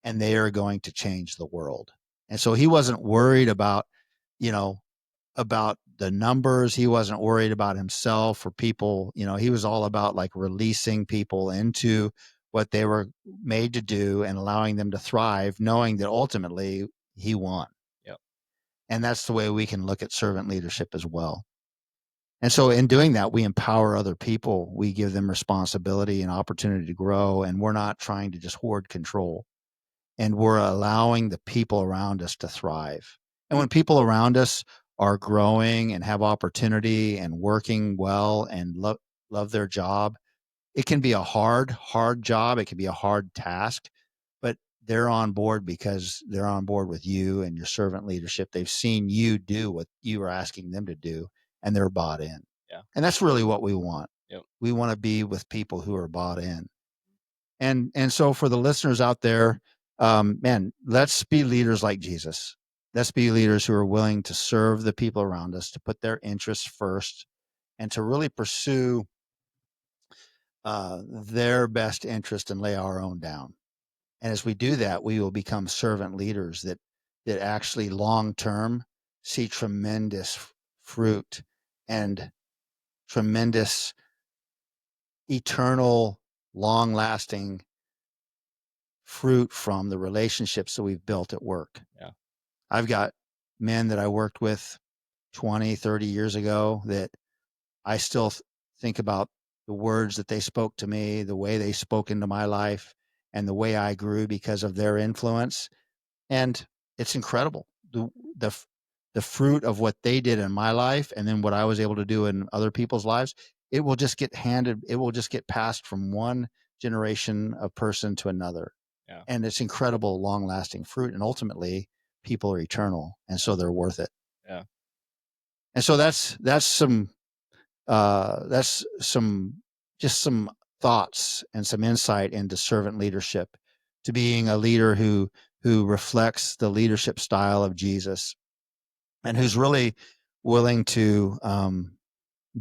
and they are going to change the world. And so he wasn't worried about, you know, about the numbers. He wasn't worried about himself or people. He was all about, like, releasing people into what they were made to do and allowing them to thrive, knowing that ultimately he won. Yep. And that's the way we can look at servant leadership as well. And so in doing that, we empower other people. We give them responsibility and opportunity to grow. And we're not trying to just hoard control. And we're allowing the people around us to thrive. And when people around us are growing and have opportunity and working well and love their job, it can be a hard job. It can be a hard task, but they're on board because they're on board with you and your servant leadership. They've seen you do what you are asking them to do, and they're bought in. Yeah. And that's really what we want. Yep. We want to be with people who are bought in. And so for the listeners out there, man, let's be leaders like Jesus. Let's be leaders who are willing to serve the people around us, to put their interests first, and to really pursue their best interest and lay our own down. And as we do that, we will become servant leaders that actually long term see tremendous fruit and tremendous eternal, long lasting fruit from the relationships that we've built at work. Yeah. I've got men that I worked with 20, 30 years ago that I still think about the words that they spoke to me, the way they spoke into my life, and the way I grew because of their influence. And it's incredible. The the fruit of what they did in my life, and then what I was able to do in other people's lives, it will just get passed from one generation of person to another. Yeah. And it's incredible, long lasting fruit. And ultimately, people are eternal. And so they're worth it. Yeah. And so that's some just some thoughts and some insight into servant leadership, to being a leader who reflects the leadership style of Jesus, and who's really willing to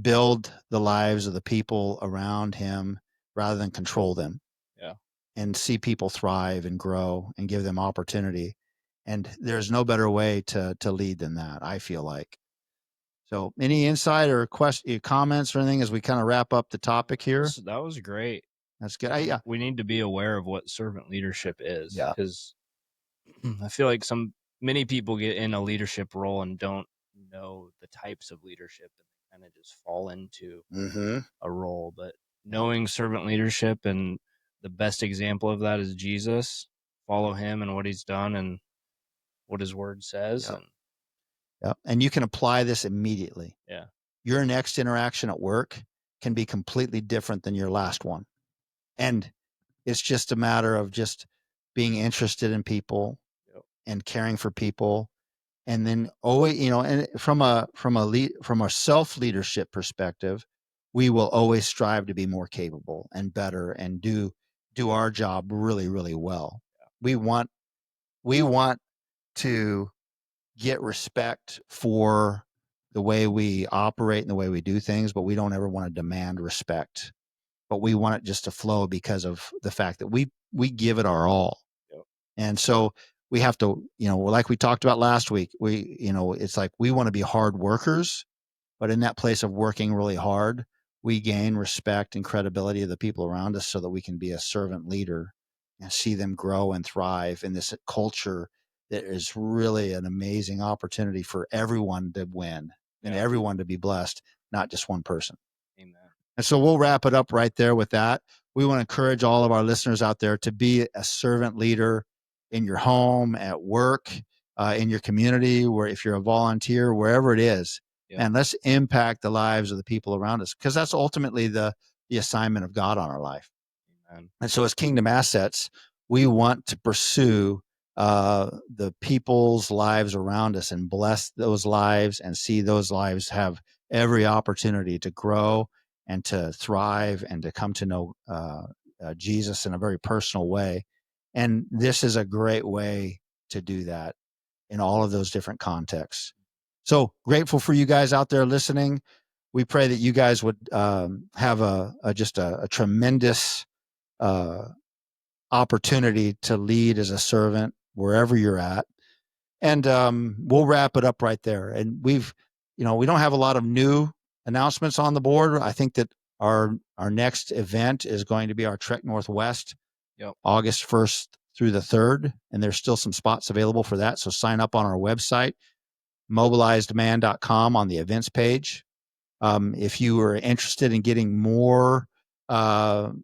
build the lives of the people around him rather than control them. Yeah. And see people thrive and grow and give them opportunity. And there's no better way to lead than that, I feel like. So any insight or comments or anything as we kind of wrap up the topic here? That was great. That's good. Yeah. We need to be aware of what servant leadership is, Yeah. because I feel like many people get in a leadership role and don't know the types of leadership, and they kind of just fall into a role. But knowing servant leadership, and the best example of that is Jesus. Follow him and what he's done and what his word says. Yep. And Yep. And you can apply this immediately. yeah. Your next interaction at work can be completely different than your last one. And it's just a matter of just being interested in people. Yep. And caring for people. And then always, and from a self leadership perspective, we will always strive to be more capable and better and do our job really, really well. Yeah. We want to get respect for the way we operate and the way we do things, but we don't ever want to demand respect but we want it just to flow because of the fact that we give it our all. Yep. And so we have to, like we talked about last week, it's like we want to be hard workers, but in that place of working really hard, we gain respect and credibility of the people around us so that we can be a servant leader and see them grow and thrive in this culture that is really an amazing opportunity for everyone to win and everyone to be blessed, not just one person. Amen. And so we'll wrap it up right there with that. We want to encourage all of our listeners out there to be a servant leader in your home, at work, in your community, where if you're a volunteer, wherever it is, and let's impact the lives of the people around us, because that's ultimately the assignment of God on our life. Amen. And so as Kingdom Assets, we want to pursue the people's lives around us and bless those lives and see those lives have every opportunity to grow and to thrive and to come to know Jesus in a very personal way. And this is a great way to do that in all of those different contexts. So grateful for you guys out there listening. We pray that you guys would have a tremendous opportunity to lead as a servant wherever you're at. And we'll wrap it up right there. And we don't have a lot of new announcements on the board. I think that our next event is going to be our Trek Northwest, August 1st through the 3rd. And there's still some spots available for that. So sign up on our website, mobilizedman.com, on the events page. If you are interested in getting more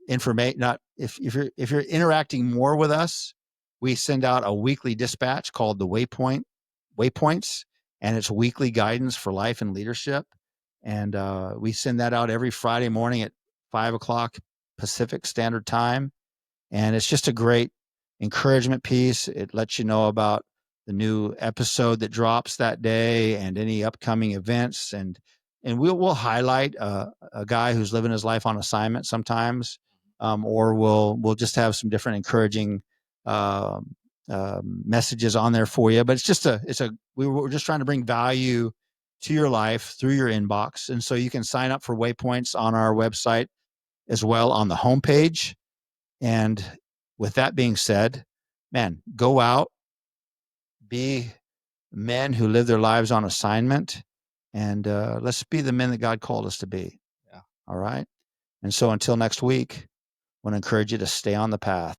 information, if you're interacting more with us, we send out a weekly dispatch called the Waypoints, and it's weekly guidance for life and leadership. And we send that out every Friday morning at 5:00 Pacific Standard Time. And it's just a great encouragement piece. It lets you know about the new episode that drops that day and any upcoming events. And we'll highlight a guy who's living his life on assignment sometimes, or we'll just have some different encouraging messages on there for you. But we're just trying to bring value to your life through your inbox. And so you can sign up for Waypoints on our website as well on the homepage. And with that being said, man, go out, be men who live their lives on assignment, and let's be the men that God called us to be. Yeah. All right. And so until next week, I want to encourage you to stay on the path.